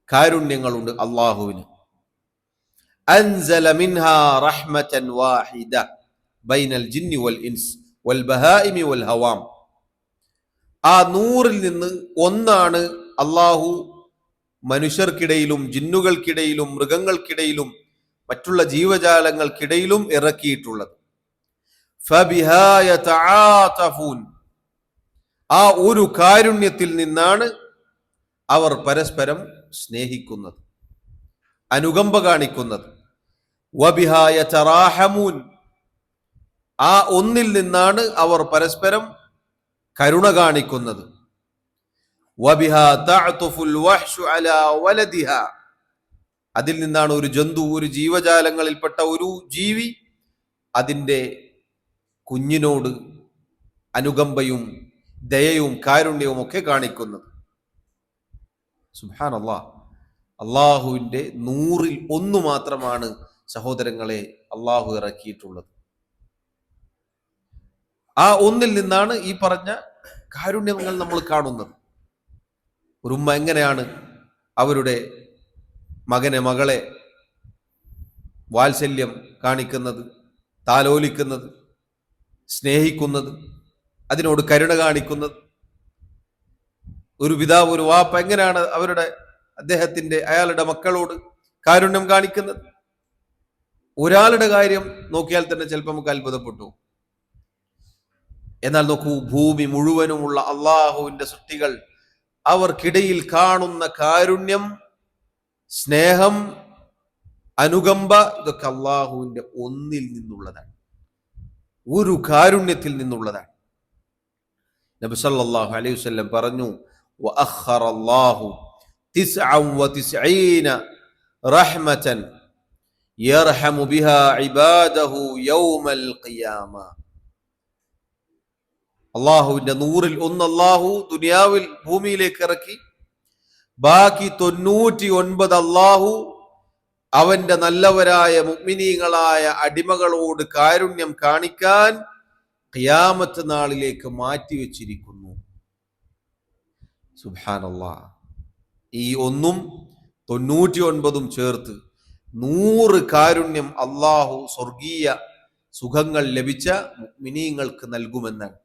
കാരുണ്യങ്ങളുണ്ട് അള്ളാഹുവിന്. അൻസല മിൻഹാ റഹ്മതൻ വാഹിദ ബൈനൽ ജിന്നി വൽ ഇൻസ് വൽ ബഹായിമി വൽ ഹവാം. ആ 100-ൽ നിന്ന് ഒന്നാണ് അള്ളാഹു മനുഷ്യർക്കിടയിലും ജിന്നുകൾക്കിടയിലും മൃഗങ്ങൾക്കിടയിലും മറ്റുള്ള ജീവജാലങ്ങൾക്കിടയിലും ഇറക്കിയിട്ടുള്ളത്. ഫബിഹാ യതആതഫൂൻ, ആ ഒരു കാരുണ്യത്തിൽ നിന്നാണ് അവർ പരസ്പരം സ്നേഹിക്കുന്നത്, അനുകമ്പ കാണിക്കുന്നത്. വബിഹാ യതറാഹമൂൻ, ആ ഒന്നിൽ നിന്നാണ് അവർ പരസ്പരം കരുണ കാണിക്കുന്നത്. വബിഹാ തഅതുഫുൽ വഹ്ശു അലാ വലദിഹാ, അതിൽ നിന്നാണ് ഒരു ജന്തു, ഒരു ജീവജാലങ്ങളിൽപ്പെട്ട ഒരു ജീവി അതിൻ്റെ കുഞ്ഞിനോട് അനുകമ്പയും ദയയും കാരുണ്യവും ഒക്കെ കാണിക്കുന്നത്. സുബ്ഹാനല്ലാഹ്, അള്ളാഹുവിൻ്റെ 100-ൽ 1 മാത്രമാണ് സഹോദരങ്ങളെ അള്ളാഹു ഇറക്കിയിട്ടുള്ളത്. ആ ഒന്നിൽ നിന്നാണ് ഈ പറഞ്ഞ കാരുണ്യങ്ങൾ നമ്മൾ കാണുന്നത്. ഒരു ഉമ്മ എങ്ങനെയാണ് അവരുടെ മകനെ മകളെ വാത്സല്യം കാണിക്കുന്നത്, താലോലിക്കുന്നത്, സ്നേഹിക്കുന്നത്, അതിനോട് കരുണ കാണിക്കുന്നത്. ഒരു പിതാവ് ഒരു വാപ്പ എങ്ങനെയാണ് അയാളുടെ മക്കളോട് കാരുണ്യം കാണിക്കുന്നത്. ഒരാളുടെ കാര്യം നോക്കിയാൽ തന്നെ ചിലപ്പോൾ നമുക്ക് അത്ഭുതപ്പെട്ടു. എന്നാൽ നോക്കൂ, ഭൂമി മുഴുവനുമുള്ള അള്ളാഹുവിന്റെ സൃഷ്ടികൾ, അവർക്കിടയിൽ കാണുന്ന കാരുണ്യം, സ്നേഹം, അനുകമ്പ, ഇതൊക്കെ അള്ളാഹുവിന്റെ ഒന്നിൽ നിന്നുള്ളതാണ്, ഒരു കാരുണ്യത്തിൽ നിന്നുള്ളതാണ്. നബി സല്ലല്ലാഹു അലൈഹി വസല്ലം പറഞ്ഞു, വഅഖറ അല്ലാഹു 99 റഹ്മതൻ യർഹമു ബിഹാ ഇബാദഹു യൗമൽ ഖിയാമ. അള്ളാഹുവിന്റെ 100-ൽ 1 അള്ളാഹു ദുനിയാവിൽ ഭൂമിയിലേക്ക് ഇറക്കി, ബാക്കി 99 അള്ളാഹു അവന്റെ നല്ലവരായ മുഅ്മിനീങ്ങളായ അടിമകളോട് കാരുണ്യം കാണിക്കാൻ ഖിയാമത്ത് നാളിലേക്ക് മാറ്റിവെച്ചിരിക്കുന്നു. സുബ്ഹാനല്ലാഹ്. ഈ 1-ഉം 99-ഉം ചേർത്ത് 100 കാരുണ്യം അള്ളാഹു സ്വർഗീയ സുഖങ്ങൾ ലഭിച്ച മുഅ്മിനീങ്ങൾക്ക് നൽകുമെന്നാണ്.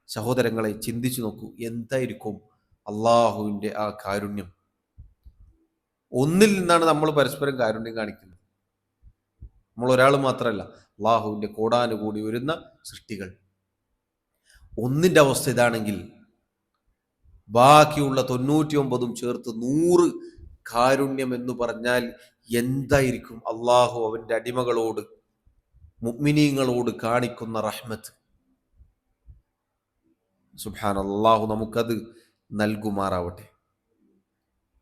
സഹോദരങ്ങളെ, ചിന്തിച്ചു നോക്കൂ, എന്തായിരിക്കും അള്ളാഹുവിന്റെ ആ കാരുണ്യം. ഒന്നിൽ നിന്നാണ് നമ്മൾ പരസ്പരം കാരുണ്യം കാണിക്കുന്നത്. നമ്മൾ ഒരാൾ മാത്രമല്ല, അള്ളാഹുവിന്റെ കോടാനുകൂടി വരുന്ന സൃഷ്ടികൾ. ഒന്നിന്റെ അവസ്ഥ ഇതാണെങ്കിൽ ബാക്കിയുള്ള 99-ഉം ചേർത്ത് 100 കാരുണ്യം എന്ന് പറഞ്ഞാൽ എന്തായിരിക്കും അള്ളാഹു അവന്റെ അടിമകളോട്, മുഅ്മിനീങ്ങളോട് കാണിക്കുന്ന റഹ്മത്ത്. സുബ്ഹാനല്ലാഹ്. അള്ളാഹു നമുക്കത് നൽകുമാറാവട്ടെ.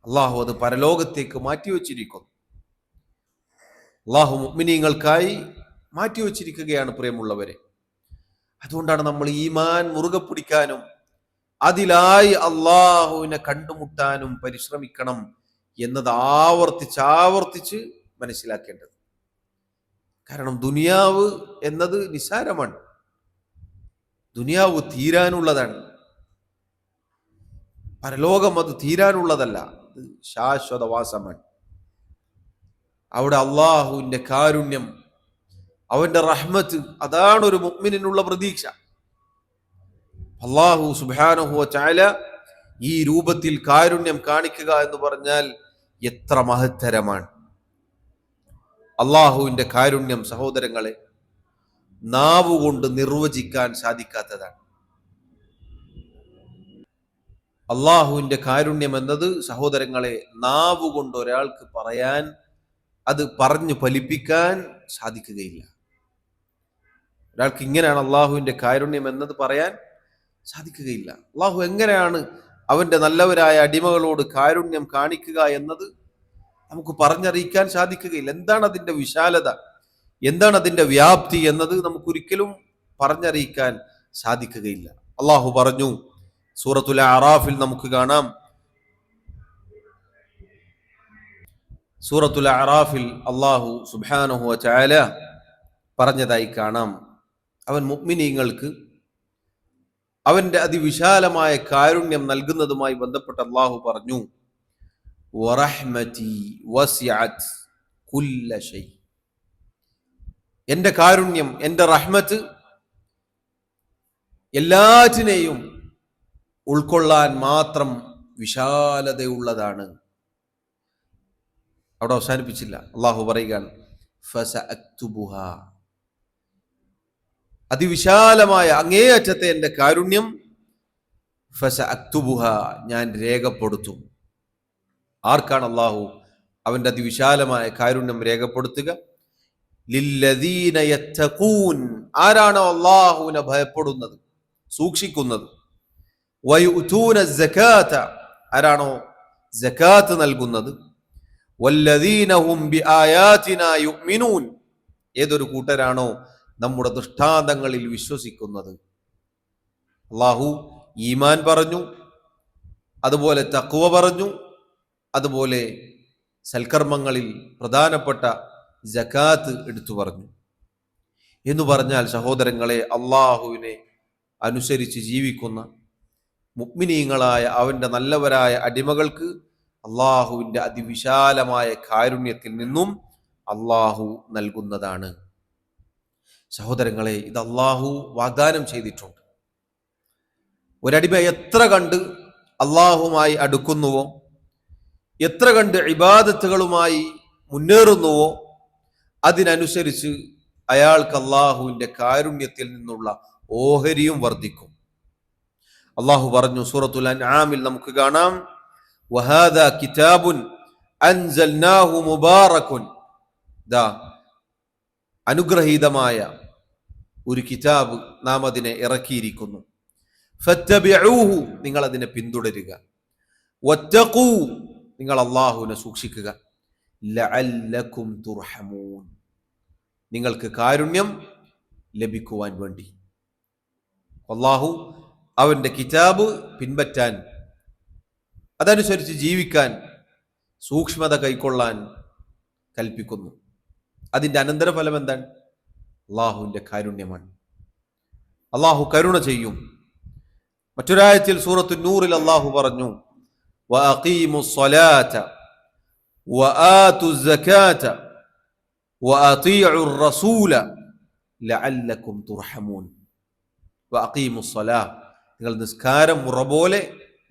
അള്ളാഹു അത് പരലോകത്തേക്ക് മാറ്റിവെച്ചിരിക്കുന്നു. അള്ളാഹു മുഅ്മിനീങ്ങൾക്കായി മാറ്റിവെച്ചിരിക്കുകയാണ് പ്രിയമുള്ളവരെ. അതുകൊണ്ടാണ് നമ്മൾ ഈമാൻ മുറുകെ പിടിക്കാനും അതിലായി അള്ളാഹുവിനെ കണ്ടുമുട്ടാനും പരിശ്രമിക്കണം എന്നത് ആവർത്തിച്ച് മനസ്സിലാക്കേണ്ടത്. കാരണം ദുനിയാവ് എന്നത് നിസാരമാണ്. ദുനിയാവ് തീരാനുള്ളതാണ്, പരലോകം അത് തീരാനുള്ളതല്ല, അത് ശാശ്വതവാസമാണ്. അവിടെ അള്ളാഹുവിന്റെ കാരുണ്യം, അവന്റെ റഹ്മത്ത്, അതാണ് ഒരു മുഅ്മിനിനുള്ള പ്രതീക്ഷ. അള്ളാഹു സുബ്ഹാനഹു വ തആല ഈ രൂപത്തിൽ കാരുണ്യം കാണിക്കുക എന്ന് പറഞ്ഞാൽ എത്ര മഹത്തരമാണ്. അള്ളാഹുവിന്റെ കാരുണ്യം സഹോദരങ്ങളെ നാവുകൊണ്ട് നിർവചിക്കാൻ സാധിക്കാത്തതാണ്. അള്ളാഹുവിന്റെ കാരുണ്യം എന്നത് സഹോദരങ്ങളെ നാവുകൊണ്ട് ഒരാൾക്ക് പറയാൻ, അത് പറഞ്ഞു ഫലിപ്പിക്കാൻ സാധിക്കുകയില്ല. ഒരാൾക്ക് ഇങ്ങനെയാണ് അള്ളാഹുവിന്റെ കാരുണ്യം എന്നത് പറയാൻ സാധിക്കുകയില്ല. അള്ളാഹു എങ്ങനെയാണ് അവന്റെ നല്ലവരായ അടിമകളോട് കാരുണ്യം കാണിക്കുക എന്നത് നമുക്ക് പറഞ്ഞറിയിക്കാൻ സാധിക്കുകയില്ല. എന്താണ് അതിന്റെ വിശാലത, എന്താണ് അതിന്റെ വ്യാപ്തി എന്നത് നമുക്കൊരിക്കലും പറഞ്ഞറിയിക്കാൻ സാധിക്കുകയില്ല. അള്ളാഹു പറഞ്ഞു, സൂറത്തുൽ അറാഫിൽ നമുക്ക് കാണാം, സൂറത്തുൽ അറാഫിൽ അള്ളാഹു സുബ്ഹാനഹു വ തആല പറഞ്ഞതായി കാണാം, അവൻ മുഅ്മിനീങ്ങൾക്ക് അവന്റെ അതിവിശാലമായ കാരുണ്യം നൽകുന്നതുമായി ബന്ധപ്പെട്ട് അള്ളാഹു പറഞ്ഞു, വറഹ്മതി വസിഅത് കുല്ല ശൈ. എന്റെ കാരുണ്യം, എന്റെ റഹ്മത്ത് എല്ലാറ്റിനെയും ഉൾക്കൊള്ളാൻ മാത്രം വിശാലതയുള്ളതാണ്. അവിടെ അവസാനിപ്പിച്ചില്ല. അള്ളാഹു പറയുകയാണ്, ഫസഅക്തുബുഹാ. അതിവിശാലമായ അങ്ങേയറ്റത്തെ എന്റെ കാരുണ്യം ഫസഅക്തുബുഹാ, ഞാൻ രേഖപ്പെടുത്തും. ആർക്കാണ് അള്ളാഹു അവന്റെ അതിവിശാലമായ കാരുണ്യം രേഖപ്പെടുത്തുക? ലില്ലദീന യത്തഖൂൻ, ആരാണോ അള്ളാഹുവിനെ ഭയപ്പെടുന്നത്, സൂക്ഷിക്കുന്നത്. വയുഅ്തൂന സകാത, ആരാണോ സകാത്ത് നൽകുന്നത്. വല്ലദീന ഹും ബിആയാതിനാ യുഅ്മിനൂൻ, ഏതൊരു കൂട്ടരാണോ നമ്മുടെ ദൃഷ്ടാന്തങ്ങളിൽ വിശ്വസിക്കുന്നത്. അള്ളാഹു ഈമാൻ പറഞ്ഞു, അതുപോലെ തഖ്വ പറഞ്ഞു, അതുപോലെ സൽക്കർമ്മങ്ങളിൽ പ്രധാനപ്പെട്ട സകാത്ത് എടുത്തു പറഞ്ഞു. എന്ന് പറഞ്ഞാൽ സഹോദരങ്ങളെ, അള്ളാഹുവിനെ അനുസരിച്ച് ജീവിക്കുന്ന മുഅ്മിനീങ്ങളായ അവന്റെ നല്ലവരായ അടിമകൾക്ക് അള്ളാഹുവിന്റെ അതിവിശാലമായ കാരുണ്യത്തിൽ നിന്നും അള്ളാഹു നൽകുന്നതാണ്. സഹോദരങ്ങളെ, ഇത് അള്ളാഹു വാഗ്ദാനം ചെയ്തിട്ടുണ്ട്. ഒരടിമ എത്ര കണ്ട് അള്ളാഹുമായി അടുക്കുന്നുവോ, എത്ര കണ്ട് ഇബാദത്തുകളുമായി മുന്നേറുന്നുവോ, അതിനനുസരിച്ച് അയാൾക്ക് അള്ളാഹുവിന്റെ കാരുണ്യത്തിൽ നിന്നുള്ള ഓഹരിയും വർദ്ധിക്കും. അള്ളാഹു പറഞ്ഞു സൂറത്തുൽ അൻആമിൽ നമുക്ക് കാണാം, വഹാദാ കിതാബുൻ അൻസൽനാഹു മുബാറകുൻ, ദാ അനുഗ്രഹീതമായ ഒരു കിതാബ് നാം അതിനെ ഇറക്കിയിരിക്കുന്നു. ഫത്തബിഊഹു, നിങ്ങൾ അതിനെ പിന്തുടരുക. വത്തഖൂ, നിങ്ങൾ അള്ളാഹുവിനെ സൂക്ഷിക്കുക. ലഅല്ലകും തുർഹമൂൻ, നിങ്ങൾക്ക് കാരുണ്യം ലഭിക്കുവാൻ വേണ്ടി. അള്ളാഹു അവന്റെ കിതാബ് പിൻപറ്റാൻ, അതനുസരിച്ച് ജീവിക്കാൻ, സൂക്ഷ്മത കൈക്കൊള്ളാൻ കൽപ്പിക്കുന്നു. അതിന്റെ അനന്തരഫലം എന്താണ്? അള്ളാഹുവിന്റെ കാരുണ്യമാണ്. അള്ളാഹു കരുണ ചെയ്യും. മറ്റൊരായത്തിൽ സൂറത്തു നൂറിൽ അള്ളാഹു പറഞ്ഞു, വഅഖീമുസ് സ്വലാത വആതുസ് സകാത വഅതീഉർ റസൂല ലഅല്ലകും തുർഹമൂൻ. വഅഖീമുസ് സ്വലാ, നിങ്ങൾ നിസ്കാരം മുറ പോലെ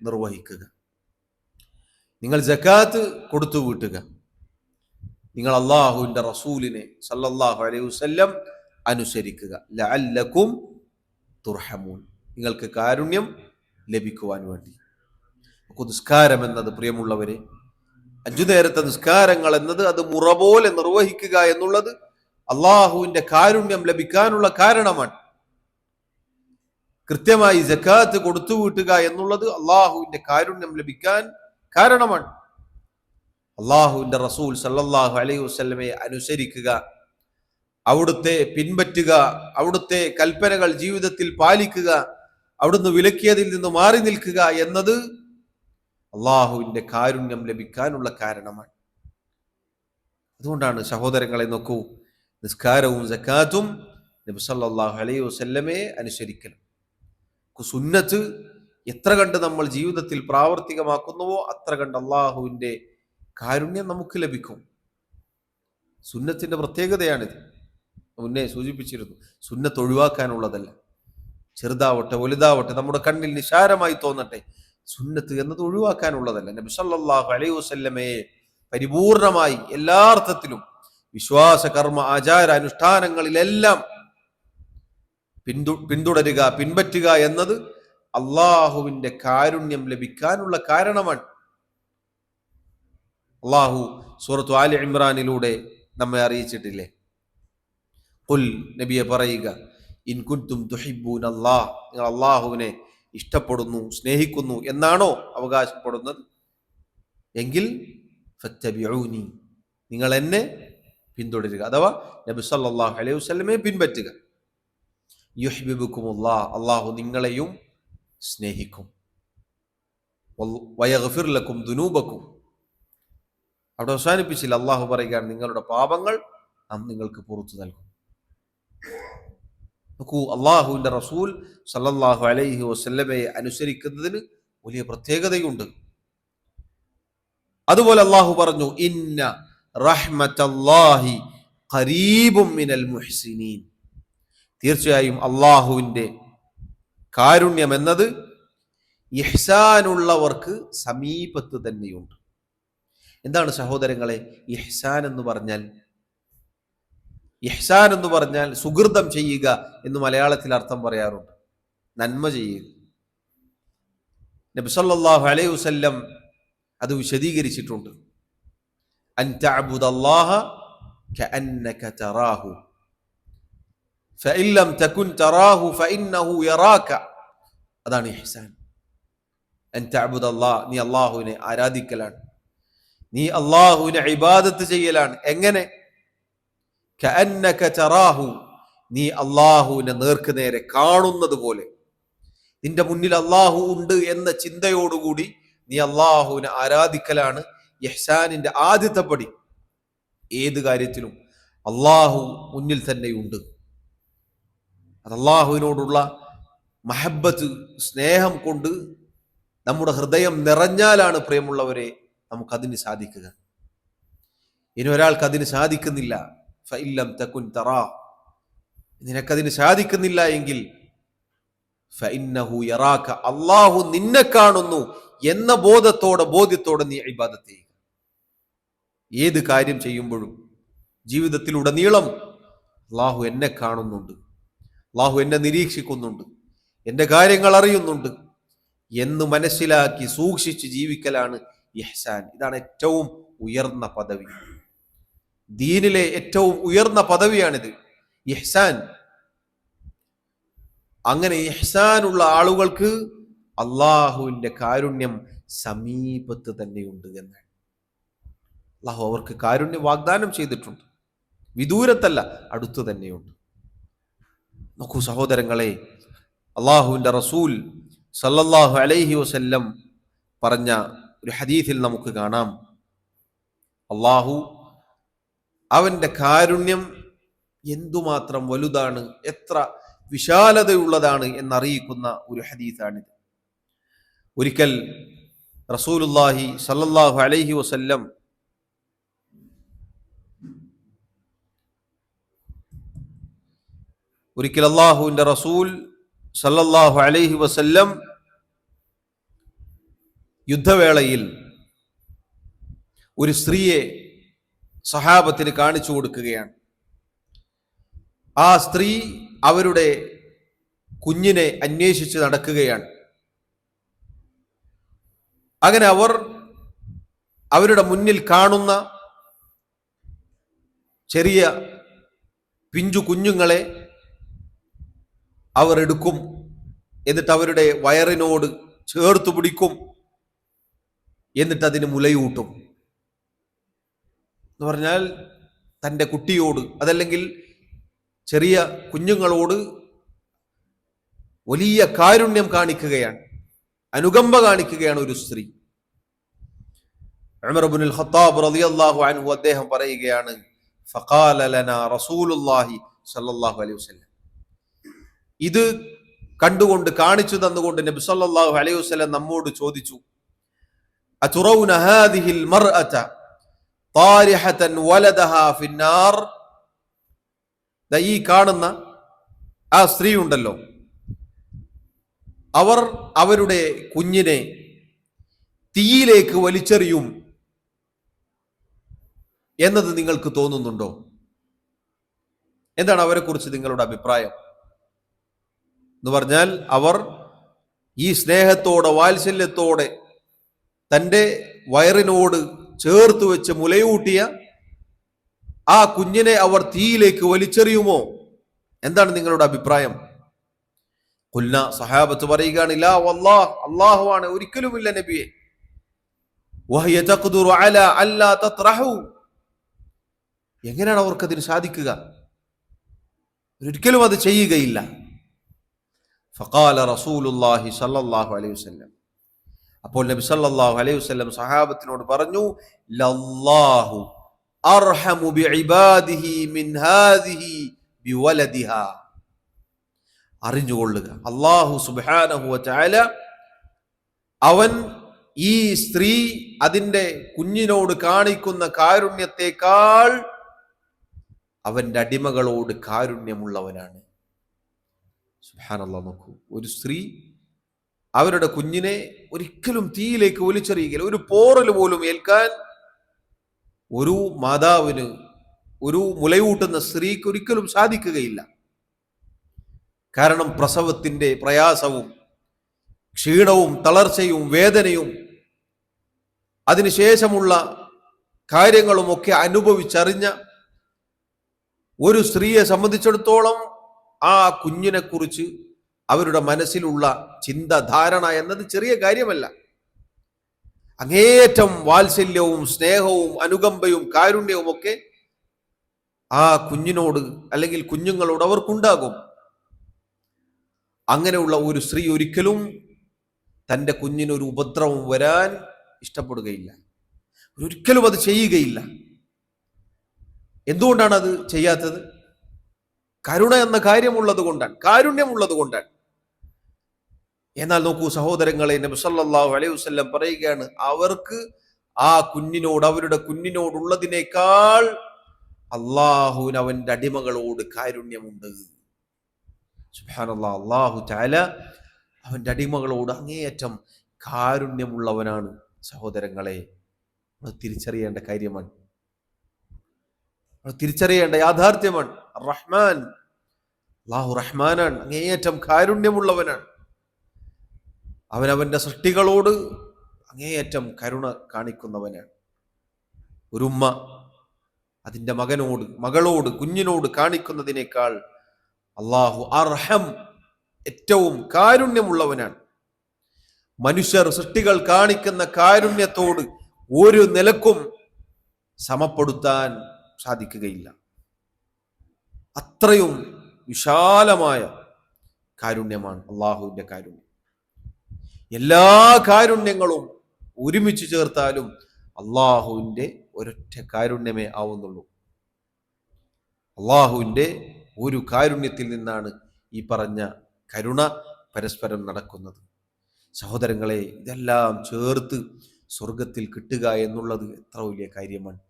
നിർവഹിക്കുക. നിങ്ങൾ സകാത്ത് കൊടുത്തു വീട്ടുക. നിങ്ങൾ അള്ളാഹുവിന്റെ റസൂലിനെ സല്ലല്ലാഹു അലൈഹി വസല്ലം അനുസരിക്കുക. ലഅല്ലകും തുർഹമൂൻ, നിങ്ങൾക്ക് കാരുണ്യം ലഭിക്കുവാൻ വേണ്ടി. നിസ്കാരം എന്നത്, പ്രിയമുള്ളവരെ, 5 നേരത്തെ നിസ്കാരങ്ങൾ എന്നത് അത് മുറ പോലെ നിർവഹിക്കുക എന്നുള്ളത് അള്ളാഹുവിന്റെ കാരുണ്യം ലഭിക്കാനുള്ള കാരണമാണ്. കൃത്യമായി സകാത്ത് കൊടുത്തു വീട്ടുക എന്നുള്ളത് അള്ളാഹുവിന്റെ കാരുണ്യം ലഭിക്കാൻ കാരണമാണ്. അള്ളാഹുവിന്റെ റസൂൽ സല്ലല്ലാഹു അലൈഹി വസല്ലമയെ അനുസരിക്കുക, അവിടുത്തെ പിൻപറ്റുക, അവിടുത്തെ കൽപ്പനകൾ ജീവിതത്തിൽ പാലിക്കുക, അവിടുന്ന് വിലക്കിയതിൽ നിന്ന് മാറി നിൽക്കുക എന്നത് അള്ളാഹുവിന്റെ കാരുണ്യം ലഭിക്കാനുള്ള കാരണമാണ്. അതുകൊണ്ടാണ് സഹോദരങ്ങളെ, നോക്കൂ, നിസ്കാരവും സകാത്തും നബി സല്ലല്ലാഹു അലൈഹി വസല്ലമയെ അനുസരിക്കണം. സുന്നത്ത് എത്ര കണ്ട് നമ്മൾ ജീവിതത്തിൽ പ്രാവർത്തികമാക്കുന്നുവോ അത്ര കണ്ട് അള്ളാഹുവിന്റെ കാരുണ്യം നമുക്ക് ലഭിക്കും. സുന്നത്തിന്റെ പ്രത്യേകതയാണിത്. മുന്നേ സൂചിപ്പിച്ചിരുന്നു, സുന്നത്ത് ഒഴിവാക്കാനുള്ളതല്ല. ചെറുതാവട്ടെ വലുതാവട്ടെ, നമ്മുടെ കണ്ണിൽ നിസാരമായി തോന്നട്ടെ, സുന്നത്ത് എന്നത് ഒഴിവാക്കാനുള്ളതല്ല. നബി സല്ലല്ലാഹു അലൈഹി വസല്ലമയെ പരിപൂർണമായി എല്ലാ അർത്ഥത്തിലും വിശ്വാസ കർമ്മ ആചാര അനുഷ്ഠാനങ്ങളിലെല്ലാം പിന്തുടരുക, പിൻപറ്റുക എന്നത് അള്ളാഹുവിന്റെ കാരുണ്യം ലഭിക്കാനുള്ള കാരണമാണ്. അള്ളാഹു സൂറത്തു ആലി ഇമ്രാനിലൂടെ നമ്മെ അറിയിച്ചിട്ടില്ലേ, ഖുൽ, നബിയെ പറയുക, ഇൻ കുൻതും തുഹിബ്ബൂനല്ലാഹ്, നിങ്ങൾ അള്ളാഹുവിനെ ഇഷ്ടപ്പെടുന്നു, സ്നേഹിക്കുന്നു എന്നാണോ അവകാശപ്പെടുന്നത് എങ്കിൽ ഫത്തബിഊനി, നിങ്ങൾ എന്നെ പിന്തുടരുക, അഥവാ നബി സല്ലല്ലാഹു അലൈഹി വസല്ലമയെ പിൻപറ്റുക. യുഹ്ബിബുകുമുല്ലാഹ്, അള്ളാഹു നിങ്ങളെയും സ്നേഹിക്കും. വയഗ്ഫിർ ലക്കും ദുനൂബക്കും, അവിടെ അവസാനിപ്പിച്ചില്ല. അള്ളാഹു പറയുകയാണ്, നിങ്ങളുടെ പാപങ്ങൾ നാം നിങ്ങൾക്ക് പുറത്തു നൽകും. നോക്കൂ, അള്ളാഹുവിന്റെ റസൂൽ സല്ലല്ലാഹു അലൈഹി വസല്ലമയെ അനുസരിക്കുന്നതിന് വലിയ പ്രത്യേകതയുണ്ട്. അതുപോലെ അള്ളാഹു പറഞ്ഞു, ഇന്ന റഹ്മത്തല്ലാഹി ഖരീബും മിനൽ മുഹ്സിനീൻ, തീർച്ചയായും അള്ളാഹുവിന്റെ കാരുണ്യം എന്നത് ഇഹ്സാനുള്ളവർക്ക് സമീപത്ത് തന്നെയുണ്ട്. എന്താണ് സഹോദരങ്ങളെ ഇഹ്സാൻ എന്ന് പറഞ്ഞാൽ? ഇഹ്സാൻ എന്ന് പറഞ്ഞാൽ സുഹൃതം ചെയ്യുക എന്ന് മലയാളത്തിൽ അർത്ഥം പറയാറുണ്ട്, നന്മ ചെയ്യുക. നബി സല്ലല്ലാഹു അലൈഹി വസല്ലം അത് വിശദീകരിച്ചിട്ടുണ്ട്. അൻ തഅബുദല്ലാഹ കഅന്നക തറാഹു ഫഇൻ ലം തകുൻ തറാഹു ഫഇന്നഹു യറാക. അതാണ് ഇഹ്സാൻ. അൻ തഅബുദല്ലാഹ്, നീ അല്ലാഹുവിനെ ആരാധിക്കലാണ്, നീ അല്ലാഹുവിനെ ഇബാദത്ത് ചെയ്യലാണ്. എങ്ങനെ? കഅന്നക തറാഹു, നീ അല്ലാഹുവിനെ നേർക്ക് നേരെ കാണുന്നത് പോലെ, നിന്റെ മുന്നിൽ അല്ലാഹു ഉണ്ട് എന്ന ചിന്തയോടുകൂടി നീ അല്ലാഹുവിനെ ആരാധിക്കലാണ് ഇഹ്സാനിന്റെ ആദ്യത്തെ പടി. ഏത് കാര്യത്തിലും അള്ളാഹു മുന്നിൽ തന്നെയുണ്ട്. അത് അള്ളാഹുവിനോടുള്ള മഹബത്ത്, സ്നേഹം കൊണ്ട് നമ്മുടെ ഹൃദയം നിറഞ്ഞാലാണ് പ്രിയമുള്ളവരെ നമുക്കതിന് സാധിക്കുക. ഇനി ഒരാൾക്ക് അതിന് സാധിക്കുന്നില്ല, ഫഇല്ലം തകുൻ തറാ, നിനക്കതിന് സാധിക്കുന്നില്ല എങ്കിൽ ഫഇന്നഹു യറാക, അള്ളാഹു നിന്നെ കാണുന്നു എന്ന ബോധ്യത്തോടെ നീ ഇബാദത്ത് ചെയ്യുക. ഏത് കാര്യം ചെയ്യുമ്പോഴും ജീവിതത്തിലുടനീളം അള്ളാഹു എന്നെ കാണുന്നുണ്ട്, അള്ളാഹു എന്നെ നിരീക്ഷിക്കുന്നുണ്ട്, എൻ്റെ കാര്യങ്ങൾ അറിയുന്നുണ്ട് എന്ന് മനസ്സിലാക്കി സൂക്ഷിച്ച് ജീവിക്കലാണ് ഇഹ്സാൻ. ഇതാണ് ഏറ്റവും ഉയർന്ന പദവി, ദീനിലെ ഏറ്റവും ഉയർന്ന പദവിയാണിത്, ഇഹ്സാൻ. അങ്ങനെ ഇഹ്സാനുള്ള ആളുകൾക്ക് അള്ളാഹുവിൻ്റെ കാരുണ്യം സമീപത്ത് തന്നെയുണ്ട് എന്നാണ്. അള്ളാഹു അവർക്ക് കാരുണ്യം വാഗ്ദാനം ചെയ്തിട്ടുണ്ട്, വിദൂരത്തല്ല, അടുത്തു തന്നെയുണ്ട്. നോക്കൂ സഹോദരങ്ങളെ, അള്ളാഹുവിൻ്റെ റസൂൽ സല്ലല്ലാഹു അലൈഹി വസല്ലം പറഞ്ഞ ഒരു ഹദീസിൽ നമുക്ക് കാണാം, അള്ളാഹു അവൻ്റെ കാരുണ്യം എന്തുമാത്രം വലുതാണ്, എത്ര വിശാലതയുള്ളതാണ് എന്നറിയിക്കുന്ന ഒരു ഹദീസാണിത്. ഒരിക്കൽ റസൂലുള്ളാഹി സല്ലല്ലാഹു അലൈഹി വസല്ലം അള്ളാഹുവിൻ്റെ റസൂൽ സല്ലല്ലാഹു അലൈഹി വസല്ലം യുദ്ധവേളയിൽ ഒരു സ്ത്രീയെ സഹാബത്തിന് കാണിച്ചു കൊടുക്കുകയാണ്. ആ സ്ത്രീ അവരുടെ കുഞ്ഞിനെ അന്വേഷിച്ച് നടക്കുകയാണ്. അങ്ങനെ അവർ അവരുടെ മുന്നിൽ കാണുന്ന ചെറിയ പിഞ്ചു കുഞ്ഞുങ്ങളെ അവർ എടുക്കും, എന്നിട്ട് അവരുടെ വയറിനോട് ചേർത്ത് പിടിക്കും, എന്നിട്ട് അതിന് മുലയൂട്ടും. എന്ന് പറഞ്ഞാൽ തൻ്റെ കുട്ടിയോട്, അതല്ലെങ്കിൽ ചെറിയ കുഞ്ഞുങ്ങളോട് വലിയ കാരുണ്യം കാണിക്കുകയാണ്, അനുകമ്പ കാണിക്കുകയാണ് ഒരു സ്ത്രീ. ഉമർ ഇബ്നുൽ ഖത്താബ് റളിയല്ലാഹു അൻഹു അദ്ദേഹം പറയുകയാണ്, ഫഖാല ലനാ റസൂലുള്ളാഹി സ്വല്ലല്ലാഹു അലൈഹി വസല്ലം, ഇത് കണ്ടുകൊണ്ട് കാണിച്ചു തന്നുകൊണ്ട് നബി സല്ലല്ലാഹു അലൈഹി വസല്ലം നമ്മോട് ചോദിച്ചു, അതുറൗന ഹാദിഹിൽ മർഅത താരിഹതൻ വലദഹാ ഫിന്നാർ, ഈ കാണുന്ന ആ സ്ത്രീ ഉണ്ടല്ലോ, അവർ അവരുടെ കുഞ്ഞിനെ തീയിലേക്ക് വലിച്ചെറിയും എന്നത് നിങ്ങൾക്ക് തോന്നുന്നുണ്ടോ? എന്താണ് അവരെക്കുറിച്ച് നിങ്ങളുടെ അഭിപ്രായം എന്ന് പറഞ്ഞാൽ, അവർ ഈ സ്നേഹത്തോടെ വാത്സല്യത്തോടെ തൻ്റെ വയറിനോട് ചേർത്ത് വെച്ച് മുലയൂട്ടിയ ആ കുഞ്ഞിനെ അവർ തീയിലേക്ക് വലിച്ചെറിയുമോ? എന്താണ് നിങ്ങളുടെ അഭിപ്രായം? ഖുൽന, സഹാബത്ത് പറയുകയാണ്, ലാ വല്ലാഹ്, അല്ലാഹുവാണ്, ഒരിക്കലുമില്ല നബിയെ. വഹിയ തഖ്ദുറു അലാ അല്ലാ തത്റഹു, എങ്ങനെയാണ് അവർക്കതിന് സാധിക്കുക? ഒരിക്കലും അത് ചെയ്യുകയില്ല. ഫഖാല റസൂലുള്ളാഹി സ്വല്ലല്ലാഹു അലൈഹി വസല്ലം, അപ്പോൾ നബി സല്ലല്ലാഹു അലൈഹി വസല്ലം സഹാബത്തിനോട് പറഞ്ഞു, ലല്ലാഹു അർഹമു ബിഇബാദിഹി മിൻ ഹാദിഹി ബിവലദിഹാ, അറിഞ്ഞുകൊള്ളുക, അല്ലാഹു സുബ്ഹാനഹു വ തആല അവൻ ഈ സ്ത്രീ അതിൻ്റെ കുഞ്ഞിനോട് കാണിക്കുന്ന കാരുണ്യത്തെക്കാൾ അവൻ്റെ അടിമകളോട് കാരുണ്യമുള്ളവനാണ്. സുബ്ഹാനല്ലാഹ്, നോക്കൂ, ഒരു സ്ത്രീ അവരുടെ കുഞ്ഞിനെ ഒരിക്കലും തീയിലേക്ക് വലിച്ചെറിയുകയില്ല. ഒരു പോറൽ പോലും ഏൽക്കാൻ ഒരു മാതാവിന്, ഒരു മുലയൂട്ടുന്ന സ്ത്രീക്ക് ഒരിക്കലും സാധിക്കുകയില്ല. കാരണം പ്രസവത്തിൻ്റെ പ്രയാസവും ക്ഷീണവും തളർച്ചയും വേദനയും അതിനുശേഷമുള്ള കാര്യങ്ങളുമൊക്കെ അനുഭവിച്ചറിഞ്ഞ ഒരു സ്ത്രീയെ സംബന്ധിച്ചിടത്തോളം ആ കുഞ്ഞിനെ കുറിച്ച് അവരുടെ മനസ്സിലുള്ള ചിന്താധാരണ എന്നത് ചെറിയ കാര്യമല്ല. അങ്ങേയറ്റം വാത്സല്യവും സ്നേഹവും അനുകമ്പയും കാരുണ്യവും ഒക്കെ ആ കുഞ്ഞിനോട് അല്ലെങ്കിൽ കുഞ്ഞുങ്ങളോട് അവർക്കുണ്ടാകും. അങ്ങനെയുള്ള ഒരു സ്ത്രീ ഒരിക്കലും തൻ്റെ കുഞ്ഞിനൊരു ഉപദ്രവം വരാൻ ഇഷ്ടപ്പെടുകയില്ല, ഒരിക്കലും അത് ചെയ്യുകയില്ല. എന്തുകൊണ്ടാണ് അത് ചെയ്യാത്തത്? കരുണ എന്ന കാര്യമുള്ളത് കൊണ്ടാണ്, കാരുണ്യമുള്ളത് കൊണ്ടാണ്. എന്നാൽ നോക്കൂ സഹോദരങ്ങളെ, നബി സല്ലല്ലാഹു അലൈഹി വസല്ലം പറയുകയാണ്, അവർക്ക് ആ കുഞ്ഞിനോട്, അവരുടെ കുഞ്ഞിനോടുള്ളതിനേക്കാൾ അള്ളാഹുവിന് അവന്റെ അടിമകളോട് കാരുണ്യമുണ്ട്. സുബ്ഹാനല്ലാഹ്, അല്ലാഹു തആല അവന്റെ അടിമകളോട് അങ്ങേയറ്റം കാരുണ്യമുള്ളവനാണ്. സഹോദരങ്ങളെ, നമ്മൾ തിരിച്ചറിയേണ്ട കാര്യമാണ്, തിരിച്ചറിയേണ്ട യാഥാർത്ഥ്യമാണ്. റഹ്മാൻ, അല്ലാഹു റഹ്മാനാണ്, അങ്ങേയറ്റം കാരുണ്യമുള്ളവനാണ്. അവനവന്റെ സൃഷ്ടികളോട് അങ്ങേയറ്റം കരുണ കാണിക്കുന്നവനാണ്. ഒരു ഉമ്മ അതിൻ്റെ മകനോട്, മകളോട്, കുഞ്ഞിനോട് കാണിക്കുന്നതിനേക്കാൾ അല്ലാഹു അർഹം, ഏറ്റവും കാരുണ്യമുള്ളവനാണ്. മനുഷ്യർ, സൃഷ്ടികൾ കാണിക്കുന്ന കാരുണ്യത്തോട് ഒരു നിലക്കും സമപ്പെടുത്താൻ സാധിക്കുകയില്ല. അത്രയും വിശാലമായ കാരുണ്യമാണ് അള്ളാഹുവിന്റെ കാരുണ്യം. എല്ലാ കാരുണ്യങ്ങളും ഒരുമിച്ച് ചേർത്താലും അള്ളാഹുവിന്റെ ഒരൊറ്റ കാരുണ്യമേ ആവുന്നുള്ളൂ. അള്ളാഹുവിന്റെ ഒരു കാരുണ്യത്തിൽ നിന്നാണ് ഈ പറഞ്ഞ കരുണ പരസ്പരം നടക്കുന്നത്. സഹോദരങ്ങളെ, ഇതെല്ലാം ചേർത്ത് സ്വർഗത്തിൽ കിട്ടുക എന്നുള്ളത് എത്ര വലിയ കാര്യമാണ്.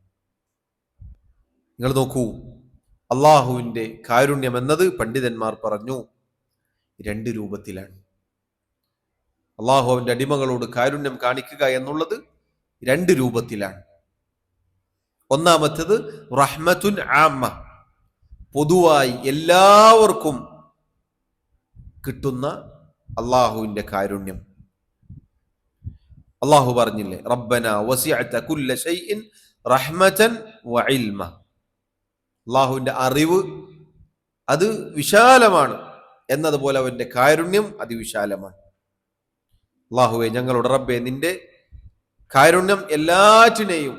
നിങ്ങൾ നോക്കൂ, അള്ളാഹുവിന്റെ കാരുണ്യം എന്നത് പണ്ഡിതന്മാർ പറഞ്ഞു 2 രൂപത്തിലാണ്. അള്ളാഹു അവന്റെ അടിമകളോട് കാരുണ്യം കാണിക്കുക എന്നുള്ളത് 2 രൂപത്തിലാണ്. ഒന്നാമത്തേത് റഹ്മത്തുൻ ആമ്മ, പൊതുവായി എല്ലാവർക്കും കിട്ടുന്ന അള്ളാഹുവിന്റെ കാരുണ്യം. അള്ളാഹു പറഞ്ഞില്ലേ, റബ്ബന വസിഅത കുല്ല ശൈഇൻ റഹ്മതൻ വഇൽമ. അള്ളാഹുവിന്റെ അറിവ് അത് വിശാലമാണ് എന്നതുപോലെ അവന്റെ കാരുണ്യം അതിവിശാലമാണ്. അള്ളാഹുവെ, ഞങ്ങളുടെ റബ്ബെ, നിന്റെ കാരുണ്യം എല്ലാറ്റിനെയും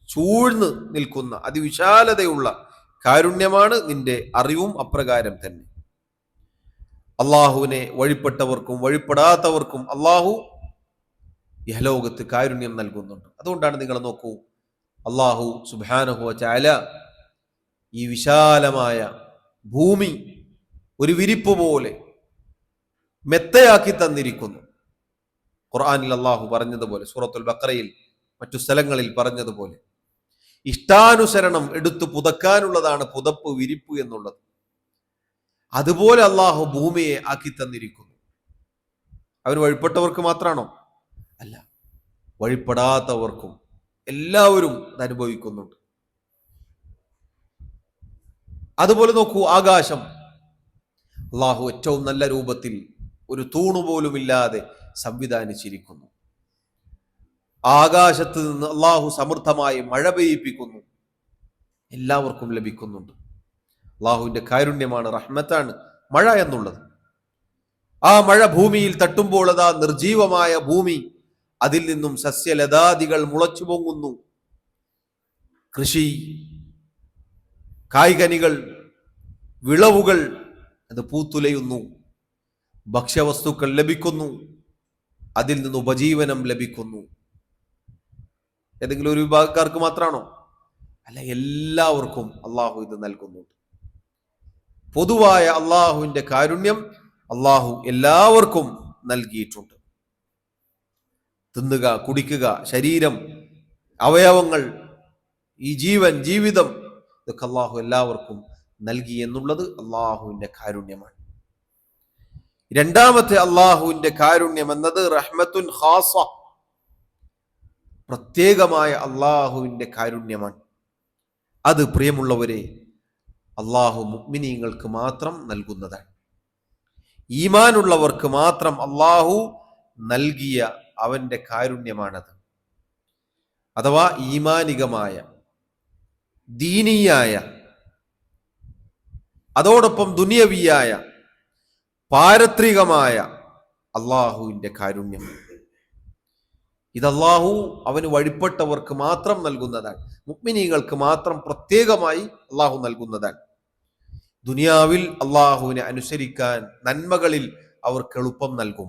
ചൂഴ്ന്ന് നിൽക്കുന്ന അതിവിശാലതയുള്ള കാരുണ്യമാണ്. നിന്റെ അറിവും അപ്രകാരം തന്നെ. അള്ളാഹുവിനെ വഴിപ്പെട്ടവർക്കും വഴിപ്പെടാത്തവർക്കും അള്ളാഹു ഇഹലോകത്ത് കാരുണ്യം നൽകുന്നുണ്ട്. അതുകൊണ്ടാണ് നിങ്ങൾ നോക്കൂ, അള്ളാഹു സുബ്ഹാനഹു വ തആല ഈ വിശാലമായ ഭൂമി ഒരു വിരിപ്പ് പോലെ മെത്തയാക്കി തന്നിരിക്കുന്നു. ഖുർആനിൽ അള്ളാഹു പറഞ്ഞതുപോലെ, സൂറത്തുൽ ബഖറയിൽ മറ്റു സ്ഥലങ്ങളിൽ പറഞ്ഞതുപോലെ, ഇഷ്ടാനുസരണം എടുത്തു പുതക്കാനുള്ളതാണ് പുതപ്പ്, വിരിപ്പ് എന്നുള്ളത്. അതുപോലെ അള്ളാഹു ഭൂമിയെ ആക്കി തന്നിരിക്കുന്നു. അവന് വഴിപ്പെട്ടവർക്ക് മാത്രമാണോ? അല്ല, വഴിപ്പെടാത്തവർക്കും എല്ലാവരും അത് അനുഭവിക്കുന്നുണ്ട്. അതുപോലെ നോക്കൂ, ആകാശം അള്ളാഹു ഏറ്റവും നല്ല രൂപത്തിൽ ഒരു തൂണുപോലുമില്ലാതെ സംവിധാനിച്ചിരിക്കുന്നു. ആകാശത്ത് നിന്ന് അള്ളാഹു സമൃദ്ധമായി മഴ പെയ്യിപ്പിക്കുന്നു, എല്ലാവർക്കും ലഭിക്കുന്നുണ്ട്. അള്ളാഹുവിന്റെ കാരുണ്യമാണ്, റഹ്മത്താണ് മഴ എന്നുള്ളത്. ആ മഴ ഭൂമിയിൽ തട്ടുമ്പോൾ അതാ നിർജീവമായ ഭൂമി, അതിൽ നിന്നും സസ്യലതാദികൾ മുളച്ചു പൊങ്ങുന്നു. കൃഷി, കായ്കനികൾ, വിളവുകൾ അത് പൂത്തുലയുന്നു. ഭക്ഷ്യവസ്തുക്കൾ ലഭിക്കുന്നു, അതിൽ നിന്ന് ഉപജീവനം ലഭിക്കുന്നു. ഏതെങ്കിലും ഒരു വിഭാഗക്കാർക്ക് മാത്രമാണോ? അല്ല, എല്ലാവർക്കും അള്ളാഹു ഇത് നൽകുന്നുണ്ട്. പൊതുവായ അള്ളാഹുവിന്റെ കാരുണ്യം അള്ളാഹു എല്ലാവർക്കും നൽകിയിട്ടുണ്ട്. തിന്നുക, കുടിക്കുക, ശരീരം, അവയവങ്ങൾ, ഈ ജീവൻ, ജീവിതം, ഇതൊക്കെ അള്ളാഹു എല്ലാവർക്കും നൽകി എന്നുള്ളത് അള്ളാഹുവിന്റെ കാരുണ്യമാണ്. രണ്ടാമത്തെ അള്ളാഹുവിന്റെ കാരുണ്യം എന്നത് റഹ്മത്തുൻ ഖാസ, പ്രത്യേകമായ അള്ളാഹുവിന്റെ കാരുണ്യമാണ്. അത് പ്രിയമുള്ളവരെ, അള്ളാഹു മുഅ്മിനീങ്ങൾക്ക് മാത്രം നൽകുന്നതാണ്. ഈമാനുള്ളവർക്ക് മാത്രം അള്ളാഹു നൽകിയ അവന്റെ കാരുണ്യമാണത്. അഥവാ ഈമാനികമായ, ദീനീയായ, അതോടൊപ്പം ദുനിയവിയായ, പാരത്രികമായ അള്ളാഹുവിന്റെ കാരുണ്യം. ഇത് അള്ളാഹു അവന് വഴിപ്പെട്ടവർക്ക് മാത്രം നൽകുന്നതാണ്. മുഅ്മിനീങ്ങൾക്ക് മാത്രം പ്രത്യേകമായി അള്ളാഹു നൽകുന്നതാണ്. ദുനിയാവിൽ അള്ളാഹുവിനെ അനുസരിക്കാൻ, നന്മകളിൽ അവർക്ക് എളുപ്പം നൽകും.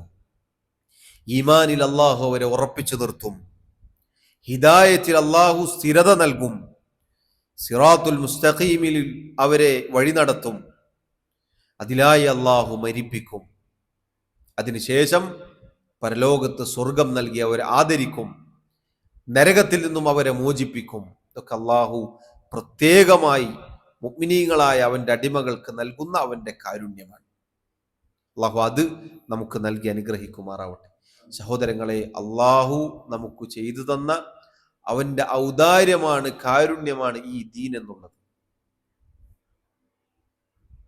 ഈമാനിൽ അള്ളാഹു അവരെ ഉറപ്പിച്ചു നിർത്തും. ഹിദായത്തിൽ അള്ളാഹു സ്ഥിരത നൽകും. സിറാത്തുൽ മുസ്തഖീമിൽ അവരെ വഴി നടത്തും. അതിലായി അള്ളാഹു മരിപ്പിക്കും. അതിനുശേഷം പരലോകത്ത് സ്വർഗം നൽകി അവരെ ആദരിക്കും. നരകത്തിൽ നിന്നും അവരെ മോചിപ്പിക്കും. ഇതൊക്കെ അള്ളാഹു പ്രത്യേകമായി മുഅ്മിനീങ്ങളായ അവന്റെ അടിമകൾക്ക് നൽകുന്ന അവന്റെ കാരുണ്യമാണ്. അള്ളാഹു അത് നമുക്ക് നൽകി അനുഗ്രഹിക്കുമാറാവട്ടെ. സഹോദരങ്ങളെ, അള്ളാഹു നമുക്ക് ചെയ്തു തന്ന അവന്റെ ഔദാര്യമാണ്, കാരുണ്യമാണ് ഈ ദീൻ എന്നുള്ളത്.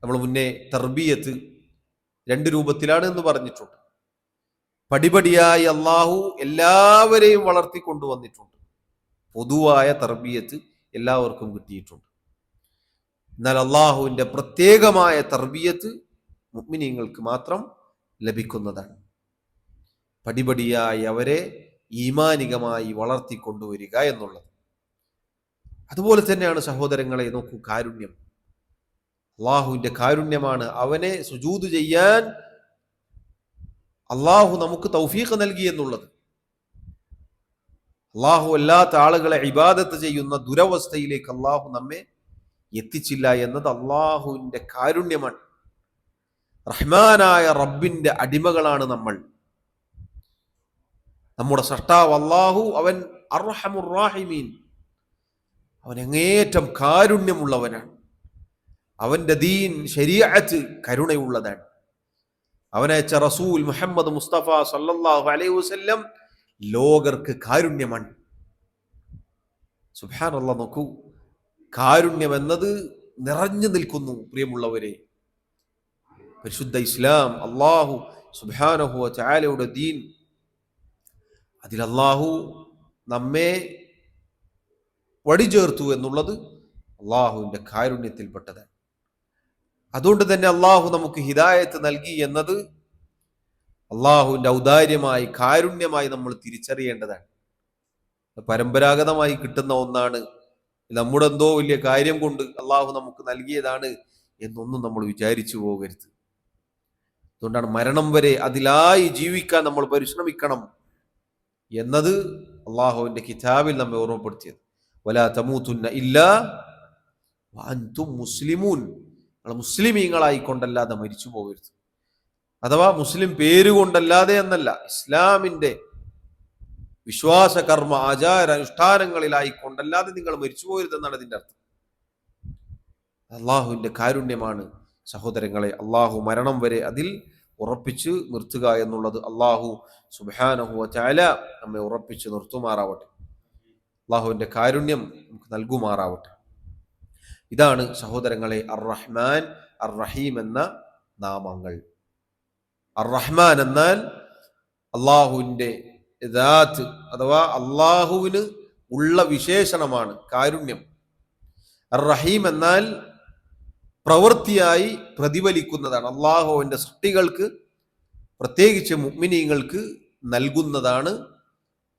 നമ്മൾ മുന്നേ തർബിയത്ത് 2 രൂപത്തിലാണ് എന്ന് പറഞ്ഞിട്ടുണ്ട്. പടിപടിയായി അള്ളാഹു എല്ലാവരെയും വളർത്തിക്കൊണ്ടുവന്നിട്ടുണ്ട്. പൊതുവായ തർബിയത്ത് എല്ലാവർക്കും കിട്ടിയിട്ടുണ്ട്. എന്നാൽ അള്ളാഹുവിന്റെ പ്രത്യേകമായ തർബിയത്ത് മുഅ്മിനീങ്ങൾക്ക് മാത്രം ലഭിക്കുന്നതാണ്. പടിപടിയായി അവരെ ഈമാനികമായി വളർത്തിക്കൊണ്ടുവരിക എന്നുള്ളത്. അതുപോലെ തന്നെയാണ് സഹോദരങ്ങളെ, നോക്കൂ, കാരുണ്യം അള്ളാഹുവിന്റെ കാരുണ്യമാണ്. അവനെ സുജൂദ് ചെയ്യാൻ അള്ളാഹു നമുക്ക് തൗഫീഖ് നൽകി എന്നുള്ളത്. അള്ളാഹു അല്ലാത്ത ആളുകളെ ഇബാദത്ത് ചെയ്യുന്ന ദുരവസ്ഥയിലേക്ക് അള്ളാഹു നമ്മെ എത്തിച്ചില്ല എന്നത് അള്ളാഹുവിന്റെ കാരുണ്യമാണ്. റഹ്മാനായ റബ്ബിന്റെ അടിമകളാണ് നമ്മൾ. നമ്മുടെ സൃഷ്ടാവ് അള്ളാഹു, അവൻ അർഹമുർ റാഹിമീൻ, അവൻ അങ്ങേയറ്റം കാരുണ്യമുള്ളവനാണ്. അവന്റെ ദീൻ ശരീഅത്ത് കരുണയുള്ളതാണ്. അവനയച്ച റസൂൽ മുഹമ്മദ് മുസ്തഫ സല്ലല്ലാഹു അലൈഹി വസല്ലം ലോകർക്ക് കാരുണ്യമാണ്. സുബ്ഹാനല്ലാഹ്, നോക്കൂ, കാരുണ്യം എന്നത് നിറഞ്ഞു നിൽക്കുന്നു. പ്രിയമുള്ളവരെ, പരിശുദ്ധ ഇസ്ലാം, അള്ളാഹു സുബ്ഹാനഹു വ തആലയുടെ ദീൻ, അതിൽ അള്ളാഹു നമ്മെ വടിചേർത്തു എന്നുള്ളത് അള്ളാഹുവിന്റെ കാരുണ്യത്തിൽപ്പെട്ടതാണ്. അതുകൊണ്ട് തന്നെ അള്ളാഹു നമുക്ക് ഹിദായത്ത് നൽകി എന്നത് അള്ളാഹുവിന്റെ ഔദാര്യമായി, കാരുണ്യമായി നമ്മൾ തിരിച്ചറിയേണ്ടതാണ്. പരമ്പരാഗതമായി കിട്ടുന്ന ഒന്നാണ്, നമ്മുടെ എന്തോ വലിയ കാര്യം കൊണ്ട് അള്ളാഹു നമുക്ക് നൽകിയതാണ് എന്നൊന്നും നമ്മൾ വിചാരിച്ചു പോകരുത്. അതുകൊണ്ടാണ് മരണം വരെ അതിലായി ജീവിക്കാൻ നമ്മൾ പരിശ്രമിക്കണം എന്നത് അള്ളാഹുവിന്റെ കിതാബിൽ നമ്മെ ഓർമ്മപ്പെടുത്തിയത്. വലാ തമൂതുന്ന ഇല്ലാ വഅൻതും മുസ്ലിമൂൻ, നിങ്ങൾ മുസ്ലിമീങ്ങളായിക്കൊണ്ടല്ലാതെ മരിച്ചു പോകരുത്. അഥവാ മുസ്ലിം പേരുകൊണ്ടല്ലാതെ എന്നല്ല, ഇസ്ലാമിന്റെ വിശ്വാസ കർമ്മ ആചാര അനുഷ്ഠാനങ്ങളിലായിക്കൊണ്ടല്ലാതെ നിങ്ങൾ മരിച്ചു പോകരുതെന്നാണ് അതിൻ്റെ അർത്ഥം. അള്ളാഹുവിന്റെ കാരുണ്യമാണ് സഹോദരങ്ങളെ. അള്ളാഹു മരണം വരെ അതിൽ ഉറപ്പിച്ച് നിർത്തുക എന്നുള്ളത് അള്ളാഹു സുബ്ഹാനഹു വ തആല നമ്മെ ഉറപ്പിച്ച് നിർത്തുമാറാവട്ടെ. അള്ളാഹുവിന്റെ കാരുണ്യം നമുക്ക് നൽകുമാറാവട്ടെ. ഇതാണ് സഹോദരങ്ങളെ അർ റഹ്മാൻ അർ റഹീം എന്ന നാമങ്ങൾ. അർ റഹ്മാൻ എന്നാൽ അള്ളാഹുവിന്റെ ദാത്ത്, അഥവാ അള്ളാഹുവിന് ഉള്ള വിശേഷണമാണ് കാരുണ്യം. അർ റഹീം എന്നാൽ പ്രവൃത്തിയായി പ്രതിഫലിക്കുന്നതാണ്. അള്ളാഹുവിന്റെ സൃഷ്ടികൾക്ക്, പ്രത്യേകിച്ച് മുഅ്മിനീങ്ങൾക്ക് നൽകുന്നതാണ്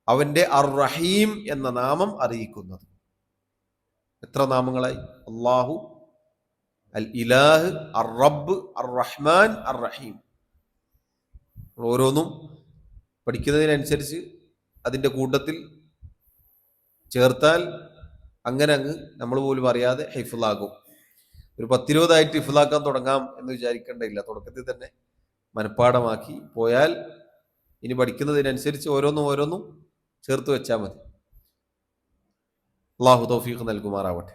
അവന്റെ അർ റഹീം എന്ന നാമം അറിയിക്കുന്നത്. എത്ര നാമങ്ങളായി? അള്ളാഹു, അൽ ഇലാഹ്, അർ റബ്ബ്, അർ റഹ്മാൻ, അർ റഹീം. ഓരോന്നും പഠിക്കുന്നതിനനുസരിച്ച് അതിൻ്റെ കൂട്ടത്തിൽ ചേർത്താൽ അങ്ങനെ അങ്ങ് നമ്മൾ പോലും അറിയാതെ ഹിഫ്ളാകും. ഒരു 10-20 ഹിഫ്ളാക്കാൻ തുടങ്ങാം എന്ന് വിചാരിക്കേണ്ടതില്ല. തുടക്കത്തിൽ തന്നെ മനഃപ്പാടമാക്കി പോയാൽ ഇനി പഠിക്കുന്നതിനനുസരിച്ച് ഓരോന്നും ചേർത്ത് വെച്ചാൽ മതി. അള്ളാഹു തൗഫീഖ് നൽകുമാറാവട്ടെ.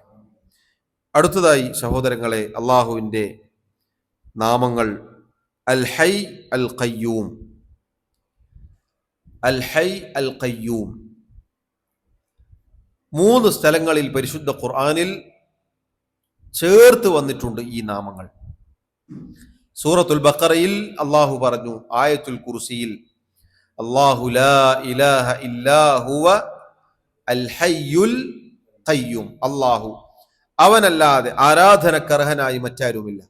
അടുത്തതായി സഹോദരങ്ങളെ, അള്ളാഹുവിൻ്റെ നാമങ്ങൾ അൽ ഹൈ അൽ ഖയ്യൂം. അൽ ഹൈ അൽ ഖയ്യൂം 3 സ്ഥലങ്ങളിൽ പരിശുദ്ധ ഖുർആനിൽ ചേർത്ത് വന്നിട്ടുണ്ട് ഈ നാമങ്ങൾ. സൂറത്തുൽ ബഖറയിൽ അള്ളാഹു പറഞ്ഞു, ആയത്തുൽ കുർസിയിൽ അല്ലാഹു ലാ ഇലാഹ ഇല്ലാ ഹുവ അൽ ഹയ്യുൽ ഖയ്യൂം. അല്ലാഹു, അവനല്ലാതെ ആരാധനക്കർഹനായി മറ്റാരുമില്ല.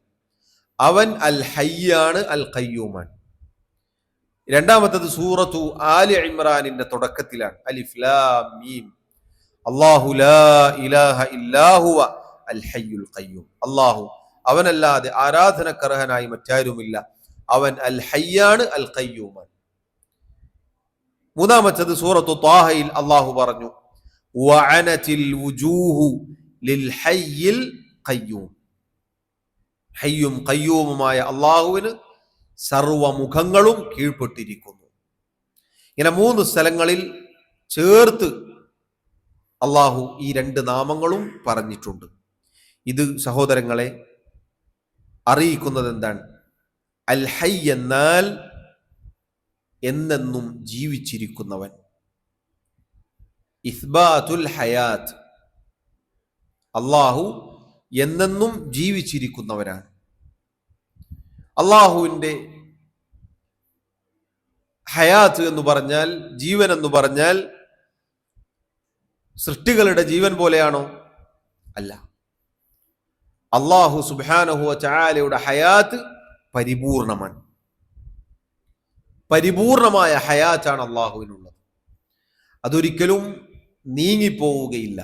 അവൻ അൽ ഹയ്യാണ്, അൽ ഖയ്യൂമാണ്. രണ്ടാമത്തത് സൂറത്തു ആലി ഇമ്രാനിന്റെ തുടക്കത്തിലാണ്, അലിഫ് ലാം മീം. അല്ലാഹു ലാ ഇലാഹ ഇല്ലാ ഹുവ അൽ ഹയ്യുൽ ഖയ്യൂം. അല്ലാഹു, അവനല്ലാതെ ആരാധനക്കർഹനായി മറ്റാരുമില്ല. അവൻ അൽ ഹയ്യാണ്, അൽ ഖയ്യൂമാണ്. മൂന്നാമത്തത് സൂറത്തു ത്വാഹയിൽ അല്ലാഹു പറഞ്ഞു, വഅനതിൽ വുജൂഹു ലിൽ ഹയ്യിൽ ഖയ്യൂം. ഹയ്യും ഖയ്യൂമുമായ അള്ളാഹുവിന് സർവമുഖങ്ങളും കീഴ്പ്പെട്ടിരിക്കുന്നു. ഇങ്ങനെ 3 സ്ഥലങ്ങളിൽ ചേർത്ത് അള്ളാഹു ഈ 2 നാമങ്ങളും പറഞ്ഞിട്ടുണ്ട്. ഇത് സഹോദരങ്ങളെ അറിയിക്കുന്നത് എന്താണ്? അൽ ഹയ്യ് എന്നാൽ എന്നെന്നും ജീവിച്ചിരിക്കുന്നവൻ. ഇസ്ബാത്തുൽ ഹയാത്ത്, അള്ളാഹു എന്നെന്നും ജീവിച്ചിരിക്കുന്നവരാണ്. അള്ളാഹുവിൻ്റെ ഹയാത്ത് എന്ന് പറഞ്ഞാൽ, ജീവൻ എന്ന് പറഞ്ഞാൽ സൃഷ്ടികളുടെ ജീവൻ പോലെയാണോ? അല്ല. അള്ളാഹു സുബ്ഹാനഹു വ തആലയുടെ ഹയാത്ത് പരിപൂർണമാണ്. പരിപൂർണമായ ഹയാത്താണ് അള്ളാഹുവിനുള്ളത്. അതൊരിക്കലും നീങ്ങിപ്പോവുകയില്ല,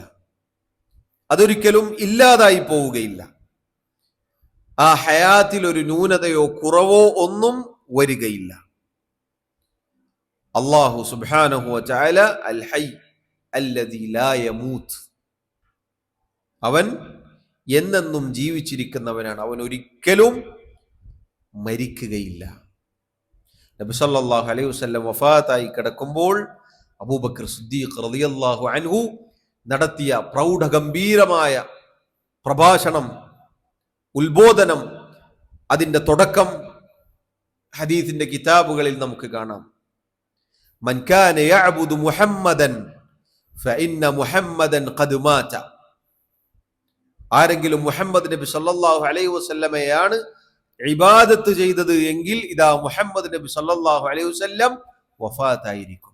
അതൊരിക്കലും ഇല്ലാതായി പോവുകയില്ല. ആ ഹയാത്തിൽ ഒരു ന്യൂനതയോ കുറവോ ഒന്നും വരികയില്ല. അല്ലാഹു സുബ്ഹാനഹു വ തആല അൽ ഹയ്യ് അല്ലദീ ലാ യമൂത്ത്, അവൻ എന്നെന്നും ജീവിച്ചിരിക്കുന്നവനാണ്, അവൻ ഒരിക്കലും മരിക്കുകയില്ല. നബി സല്ലല്ലാഹു അലൈഹി വസല്ലം വഫാത്തായി കിടക്കുമ്പോൾ അബൂബക്കർ സിദ്ദീഖ് റളിയല്ലാഹു അൻഹു നടത്തിയ പ്രൗഢഗംഭീരമായ പ്രഭാഷണം, ഉത്ബോധനം, അതിൻ്റെ തുടക്കം ഹദീസിന്റെ കിതാബുകളിൽ നമുക്ക് കാണാം. മൻ കാന യഅ്ബുദു മുഹമ്മദൻ ഫഇന്ന മുഹമ്മദൻ ഖദ് മാത. ആരെങ്കിലും മുഹമ്മദ് നബി സല്ലല്ലാഹു അലൈഹി വസല്ലമയാണ് ഇബാദത്ത് ചെയ്തത് എങ്കിൽ ഇതാ മുഹമ്മദ് നബി സല്ലല്ലാഹു അലൈഹി വസല്ലം വഫാത്തായിരിക്കും.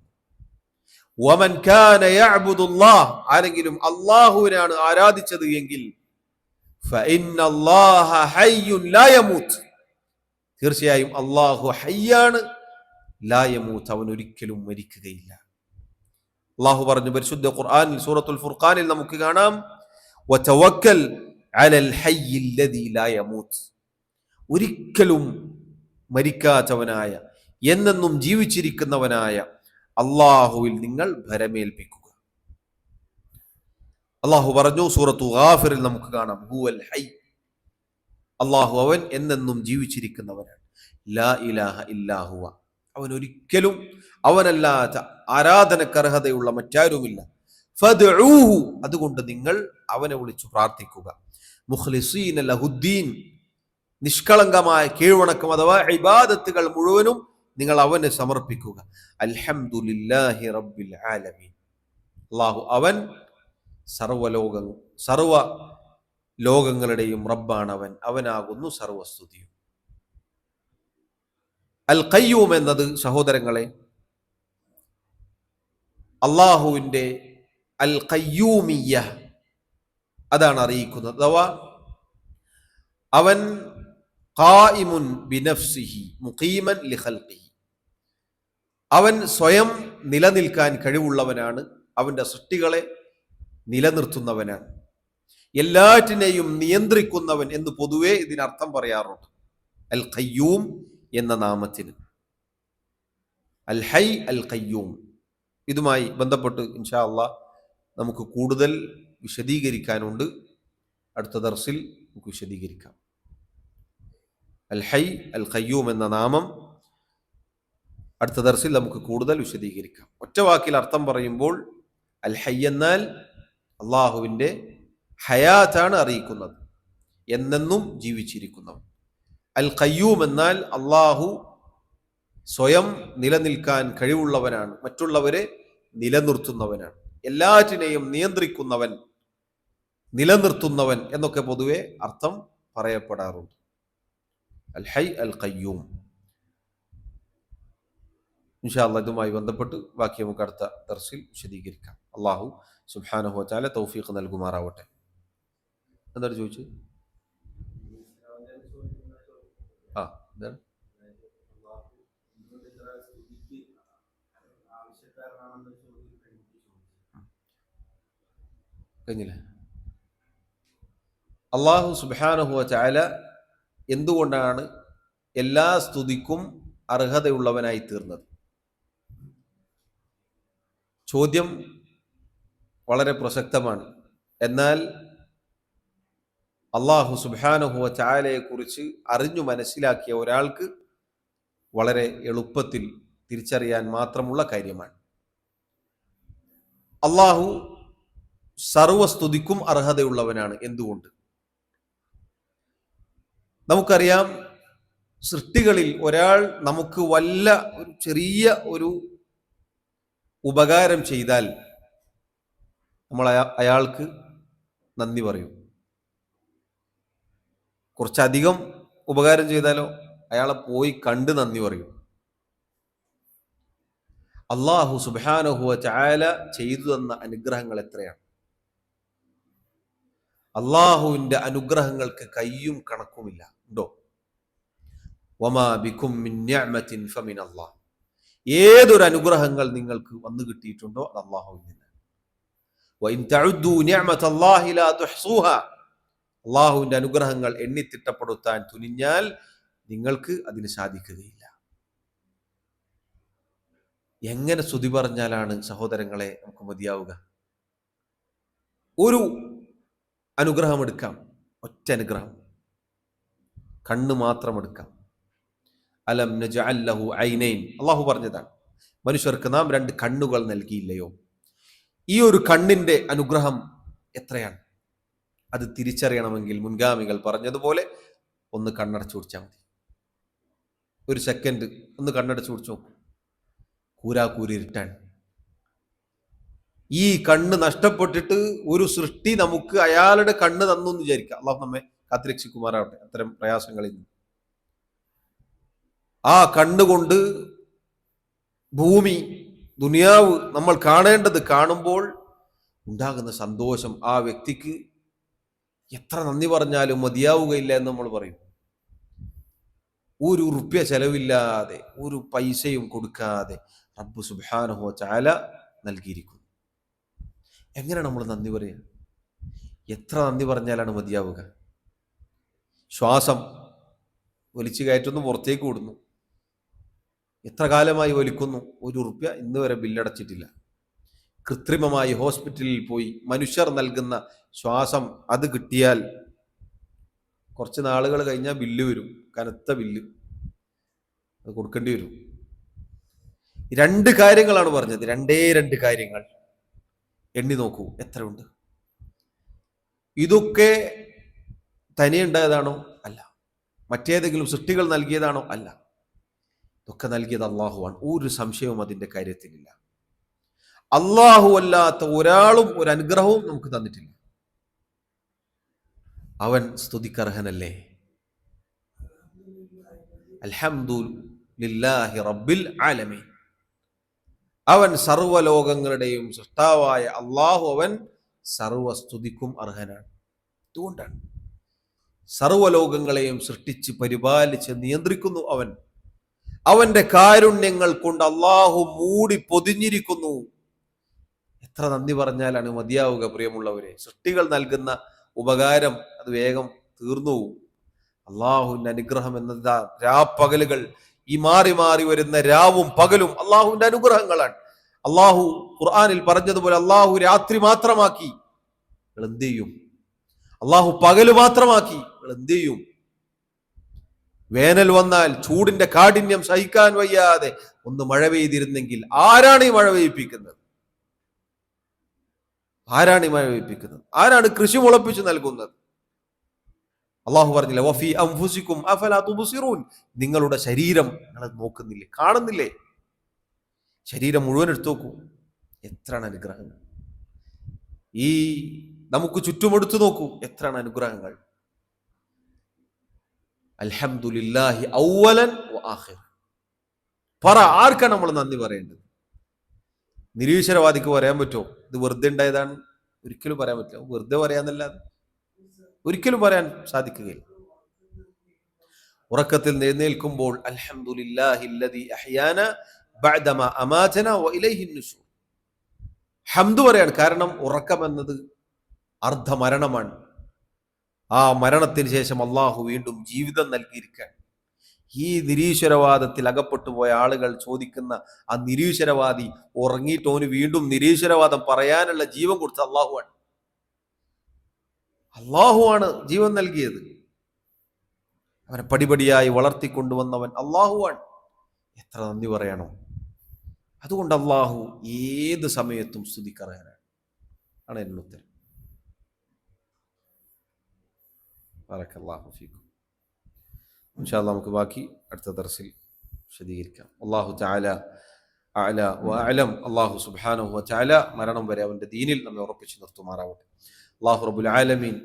വമൻ കാന യഅ്ബുദുല്ലാഹ്, ആരെങ്കിലും അല്ലാഹുവിനെയാണ് ആരാധിച്ചത് എങ്കിൽ ഫഇന്നല്ലാഹ ഹയ്യുൻ ലാ യമൂത്ത്, തീർച്ചയായും അല്ലാഹു ഹയ്യാണ്, ലാ യമൂത്ത്, അവൻ ഒരിക്കലും മരിക്കുകയില്ല. അല്ലാഹു പറഞ്ഞു പരിശുദ്ധ ഖുർആനിൽ സൂറത്തുൽ ഫുർഖാനിൽ നമുക്ക് കാണാം, വതവക്കൽ അലൽ ഹയ്യിൽ ലദീ ലാ യമൂത്ത്, ഒരിക്കലും മരിക്കാത്തവനായ എന്നെന്നും ജീവിച്ചിരിക്കുന്നവനായ അള്ളാഹുവിൽ നിങ്ങൾ ഭരമേൽപ്പിക്കുക. അള്ളാഹു പറഞ്ഞു സൂറത്തു ഗാഫിറിൽ നമുക്ക് കാണാം, ഹുവൽ ഹയ്യ്, അള്ളാഹു അവൻ എന്നെന്നും ജീവിച്ചിരിക്കുന്നവനാണ്. ലാ ഇലാഹ ഇല്ലാ ഹുവ, അവൻ ഒരിക്കലും, അവനല്ലാത്ത ആരാധനക്കർഹതയുള്ള മറ്റാരുമില്ല. ഫദ്ഉഹു, അതുകൊണ്ട് നിങ്ങൾ അവനെ വിളിച്ചു പ്രാർത്ഥിക്കുക. മുഖ്ലിസീന ലഹുദ്ദീൻ, നിഷ്കളങ്കമായ കീഴ്വണക്കം അഥവാ ഇബാദത്തുകൾ മുഴുവനും നിങ്ങൾ അവന് സമർപ്പിക്കുക. അൽഹംദുലില്ലാഹി റബ്ബിൽ ആലമീൻ, അല്ലാഹു അവൻ സർവ ലോകങ്ങളുടെയും റബ്ബാണ്, അവനാകുന്നു സർവസ്തുതിയും. അൽ ഖയ്യൂം എന്നത് സഹോദരങ്ങളെ അള്ളാഹുവിൻ്റെ അൽ ഖയ്യൂമിയ്യ അതാണ് അറിയിക്കുന്നത്. അഥവാ അവൻ ഖായിമുൻ ബിനഫ്സിഹി മുഖീമൻ ലിഖൽഖിഹി, അവൻ സ്വയം നിലനിൽക്കാൻ കഴിവുള്ളവനാണ്, അവൻ്റെ സൃഷ്ടികളെ നിലനിർത്തുന്നവനാണ്, എല്ലാറ്റിനെയും നിയന്ത്രിക്കുന്നവൻ എന്ന് പൊതുവെ ഇതിനർത്ഥം പറയാറുണ്ട് അൽ ഖയ്യൂം എന്ന നാമത്തിന്. അൽ ഹയ് അൽ ഖയ്യൂം, ഇതുമായി ബന്ധപ്പെട്ട് ഇൻഷാ അല്ലാഹ് നമുക്ക് കൂടുതൽ വിശദീകരിക്കാനുണ്ട്. അടുത്ത ദർസിൽ നമുക്ക് വിശദീകരിക്കാം. അൽ ഹയ് അൽ ഖയ്യൂം എന്ന നാമം അടുത്ത ദർസിൽ നമുക്ക് കൂടുതൽ വിശദീകരിക്കാം. ഒറ്റ വാക്കിൽ അർത്ഥം പറയുമ്പോൾ അൽ ഹയ് എന്നാൽ അള്ളാഹുവിൻ്റെ ഹയാത്താണ് അറിയിക്കുന്നത്, എന്നെന്നും ജീവിച്ചിരിക്കുന്നവൻ. അൽ ഖയ്യൂം എന്നാൽ അള്ളാഹു സ്വയം നിലനിൽക്കാൻ കഴിവുള്ളവനാണ്, മറ്റുള്ളവരെ നിലനിർത്തുന്നവനാണ്, എല്ലാറ്റിനെയും നിയന്ത്രിക്കുന്നവൻ, നിലനിർത്തുന്നവൻ എന്നൊക്കെ പൊതുവെ അർത്ഥം പറയപ്പെടാറുണ്ട്. അൽ ഹയ് അൽ ഖയ്യൂം. ഇൻഷാ അല്ലാഹ് ഇതുമായി ബന്ധപ്പെട്ട് ബാക്കി നമുക്ക് അടുത്ത ദർസിൽ വിശദീകരിക്കാം. അള്ളാഹു സുബ്ഹാനഹു വ തആല തൗഫീഖ് നൽകുമാറാവട്ടെ. എന്താണ് ചോദിച്ചത്? എന്താണ്? കഴിഞ്ഞില്ലേ? അള്ളാഹു സുബ്ഹാനഹു വ തആല എന്തുകൊണ്ടാണ് എല്ലാ സ്തുതിക്കും അർഹതയുള്ളവനായി തീർന്നത്? ചോദ്യം വളരെ പ്രസക്തമാണ്. എന്നാൽ അള്ളാഹു സുബ്ഹാനഹു വ തആലയെ കുറിച്ച് അറിഞ്ഞു മനസ്സിലാക്കിയ ഒരാൾക്ക് വളരെ എളുപ്പത്തിൽ തിരിച്ചറിയാൻ മാത്രമുള്ള കാര്യമാണ്. അള്ളാഹു സർവസ്തുതിക്കും അർഹതയുള്ളവനാണ്. എന്തുകൊണ്ട്? നമുക്കറിയാം, സൃഷ്ടികളിൽ ഒരാൾ നമുക്ക് വല്ല ഒരു ചെറിയ ഒരു ഉപകാരം ചെയ്താൽ നമ്മൾ അയാൾക്ക് നന്ദി പറയും. കുറച്ചധികം ഉപകാരം ചെയ്താലോ അയാളെ പോയി കണ്ട് നന്ദി പറയും. അള്ളാഹു സുബ്ഹാനഹു വ തആല ചെയ്തു തന്ന അനുഗ്രഹങ്ങൾ എത്രയാണ്! അള്ളാഹുവിന്റെ അനുഗ്രഹങ്ങൾക്ക് കയ്യും കണക്കുമില്ല. ഉണ്ടോ? വമാ ബികും മിൻ നിഅമത്തിൻ ഫമിനല്ലാഹ്. ഏതൊരു അനുഗ്രഹങ്ങൾ നിങ്ങൾക്ക് വന്നു കിട്ടിയിട്ടുണ്ടോ അത് അള്ളാഹുവിൽ നിന്ന്. വഇൻ തഉദ്ദു നിഅമത്തല്ലാഹി ലാ തുഹ്സൂഹാ. അള്ളാഹുവിന്റെ അനുഗ്രഹങ്ങൾ എണ്ണിത്തിട്ടപ്പെടുത്താൻ തുനിഞ്ഞാൽ നിങ്ങൾക്ക് അതിന് സാധിക്കുകയില്ല. എങ്ങനെ സ്തുതി പറഞ്ഞാലാണ് സഹോദരങ്ങളെ നമുക്ക് മതിയാവുക? ഒരു അനുഗ്രഹം എടുക്കാം, ഒറ്റ അനുഗ്രഹം, കണ്ണ് മാത്രം എടുക്കാം. അലം നജഅൽ ലഹു ഐനൈൻ. അള്ളാഹു പറഞ്ഞതാണ്, മനുഷ്യർക്ക് നാം 2 കണ്ണുകൾ നൽകിയില്ലയോ? ഈ ഒരു കണ്ണിന്റെ അനുഗ്രഹം എത്രയാണ്? അത് തിരിച്ചറിയണമെങ്കിൽ മുൻഗാമികൾ പറഞ്ഞതുപോലെ ഒന്ന് കണ്ണടച്ചു പിടിച്ചാൽ മതി. ഒരു സെക്കൻഡ് ഒന്ന് കണ്ണടച്ചു പിടിച്ചു നോക്കൂ. കൂരാകൂരിട്ടാണ്. ഈ കണ്ണ് നഷ്ടപ്പെട്ടിട്ട് ഒരു സൃഷ്ടി നമുക്ക് അയാളുടെ കണ്ണ് തന്നു എന്ന് വിചാരിക്കുക. അള്ളാഹു നമ്മെ കാത്തുരക്ഷിക്കുമാറാവട്ടെ അത്തരം പ്രയാസങ്ങളിൽ നിന്ന്. ആ കണ്ണുകൊണ്ട് ഭൂമി, ദുനിയാവ് നമ്മൾ കാണേണ്ടത് കാണുമ്പോൾ ഉണ്ടാകുന്ന സന്തോഷം ആ വ്യക്തിക്ക് എത്ര നന്ദി പറഞ്ഞാലും മതിയാവുകയില്ല എന്ന് നമ്മൾ പറയും. ഒരു റുപ്യ ചെലവില്ലാതെ, ഒരു പൈസയും കൊടുക്കാതെ റബ്ബ് സുബ്ഹാനഹു വ തആല നൽകിയിരിക്കുന്നു. എങ്ങനെ നമ്മൾ നന്ദി പറയുക? എത്ര നന്ദി പറഞ്ഞാലാണ് മതിയാവുക? ശ്വാസം വലിച്ചു കയറ്റുന്നു, പുറത്തേക്ക് വിടുന്നു. എത്ര കാലമായി വലിക്കുന്നു? 1 റുപ്യ ഇന്ന് വരെ ബില്ലടച്ചിട്ടില്ല. കൃത്രിമമായി ഹോസ്പിറ്റലിൽ പോയി മനുഷ്യർ നൽകുന്ന ശ്വാസം അത് കിട്ടിയാൽ കുറച്ച് നാളുകൾ കഴിഞ്ഞാൽ ബില്ല് വരും, കനത്ത ബില്ല്, അത് കൊടുക്കേണ്ടി വരും. 2 കാര്യങ്ങളാണ് പറഞ്ഞത്, 2 കാര്യങ്ങൾ. എണ്ണി നോക്കൂ എത്രയുണ്ട്. ഇതൊക്കെ തനിയെ ഉണ്ടായതാണോ? അല്ല. മറ്റേതെങ്കിലും സൃഷ്ടികൾ നൽകിയതാണോ? അല്ല. ഇതൊക്കെ നൽകിയത് അള്ളാഹുവാണ്. ഒരു സംശയവും അതിന്റെ കാര്യത്തിലില്ല. അള്ളാഹു അല്ലാത്ത ഒരാളും ഒരു അനുഗ്രഹവും നമുക്ക് തന്നിട്ടില്ല. അവൻ സ്തുതിക്കർഹനല്ലേ? അൽഹംദുലില്ലാഹി റബ്ബിൽ ആലമീൻ. അവൻ സർവ്വലോകങ്ങളുടെയും സൃഷ്ടാവായ അള്ളാഹു, അവൻ സർവസ്തുതിക്കും അർഹനാണ്. അതുകൊണ്ടാണ് സർവ്വലോകങ്ങളെയും സൃഷ്ടിച്ച് പരിപാലിച്ച് നിയന്ത്രിക്കുന്നു അവൻ. അവന്റെ കാരുണ്യങ്ങൾ കൊണ്ട് അള്ളാഹു മൂടി പൊതിഞ്ഞിരിക്കുന്നു. എത്ര നന്ദി പറഞ്ഞാലാണ് മതിയാവുക പ്രിയമുള്ളവരെ? സൃഷ്ടികൾ നൽകുന്ന ഉപകാരം അത് വേഗം തീർന്നു പോകും. അള്ളാഹുവിന്റെ അനുഗ്രഹം എന്നത് രാപ്പകലുകൾ, ഈ മാറി മാറി വരുന്ന രാവും പകലും അള്ളാഹുവിന്റെ അനുഗ്രഹങ്ങളാണ്. അള്ളാഹു ഖുർആനിൽ പറഞ്ഞതുപോലെ അള്ളാഹു രാത്രി മാത്രമാക്കി, നിങ്ങൾ എന്ത് ചെയ്യും? അള്ളാഹു പകല് മാത്രമാക്കി, നിങ്ങൾ എന്ത് ചെയ്യും? വേനൽ വന്നാൽ ചൂടിന്റെ കാഠിന്യം സഹിക്കാൻ വയ്യാതെ ഒന്ന് മഴ പെയ്തിരുന്നെങ്കിൽ, ആരാണ് ഈ മഴ പെയ്യിപ്പിക്കുന്നത്? ആരാണ് ഈ മഴ പെയ്യിപ്പിക്കുന്നത്? ആരാണ് കൃഷി മുളപ്പിച്ച് നൽകുന്നത്? അള്ളാഹു പറഞ്ഞില്ല, വഫി അൻഫുസികും അഫലാ തുബ്സിറൂൻ. നിങ്ങളുടെ ശരീരം നിങ്ങൾ നോക്കുന്നില്ലേ, കാണുന്നില്ലേ? ശരീരം മുഴുവൻ എടുത്തു നോക്കൂ, എത്രയാണ് അനുഗ്രഹങ്ങൾ. ഈ നമുക്ക് ചുറ്റുമെടുത്തു നോക്കൂ, എത്രയാണ് അനുഗ്രഹങ്ങൾ. അൽഹംദുലില്ലാഹി അവ്വലൻ വ ആഖിറ. പറ, ആർക്കാണ് നമ്മൾ നന്ദി പറയേണ്ടത്? നിരീശ്വരവാദിക്ക് പറയാൻ പറ്റുമോ ഇത് വെറുതെ ഉണ്ടായതാണ്? ഒരിക്കലും പറയാൻ പറ്റില്ല. വെറുതെ പറയാന്നല്ലാതെ ഒരിക്കലും പറയാൻ സാധിക്കുകയില്ല. ഉറക്കത്തിൽ എഴുന്നേൽക്കുമ്പോൾ അൽഹംദുലില്ലാഹില്ലദീ അഹ്യാന ബഅദമാ അമാതനാ വ ഇലൈഹി നുശൂർ, ഹംദ് പറയാണ്. കാരണം ഉറക്കം എന്നത് അർദ്ധമരണമാണ്. ആ മരണത്തിന് ശേഷം അള്ളാഹു വീണ്ടും ജീവിതം നൽകിയിരിക്കുകയാണ്. ഈ നിരീശ്വരവാദത്തിൽ അകപ്പെട്ടു പോയ ആളുകൾ ചോദിക്കുന്ന ആ നിരീശ്വരവാദി ഉറങ്ങിയിട്ട് ഓന് വീണ്ടും നിരീശ്വരവാദം പറയാനുള്ള ജീവൻ കൊടുത്ത അള്ളാഹുവാണ്. അള്ളാഹുവാണ് ജീവൻ നൽകിയത്. അവനെ പടിപടിയായി വളർത്തിക്കൊണ്ടുവന്നവൻ അള്ളാഹുവാണ്. എത്ര നന്ദി പറയണം. അതുകൊണ്ട് അള്ളാഹു ഏത് സമയത്തും സ്തുതിക്കറിയാനാണ് ആണ് എൻ്റെ ഉത്തരം. ബറക്കല്ലാഹു ഫീക്കും. ഇൻഷാ അല്ലാഹ് നമുക്ക് ബാക്കി അടുത്ത ദർസിൽ വിശദീകരിക്കാം. അല്ലാഹു തആല അഅല വ അഅലം. അല്ലാഹു സുബ്ഹാനഹു വ തആല മരണം വരെ അവൻ്റെ ദീനിൽ നമ്മെ ഉറപ്പിച്ചു നിർത്തുമാറാവട്ടെ. അല്ലാഹു റബ്ബുൽ ആലമീൻ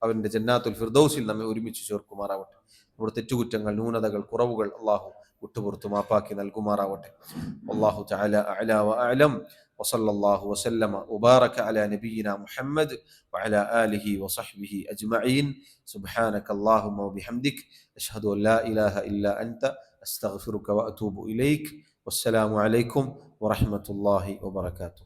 അവൻ്റെ ജന്നാത്തുൽ ഫിർദൗസിൽ നമ്മെ ഒരുമിച്ച് ചേർക്കുമാറാവട്ടെ. നമ്മുടെ തെറ്റുകുറ്റങ്ങൾ, ന്യൂനതകൾ, കുറവുകൾ അല്ലാഹു വിട്ടുപുറത്തു മാപ്പാക്കി നൽകുമാറാവട്ടെ. അല്ലാഹു തആല അഅല വ അഅലം. وصلى الله وسلم وبارك على نبينا محمد وعلى آله وصحبه أجمعين. سبحانك اللهم وبحمدك أشهد أن لا إله إلا أنت أستغفرك وأتوب إليك. والسلام عليكم ورحمة الله وبركاته.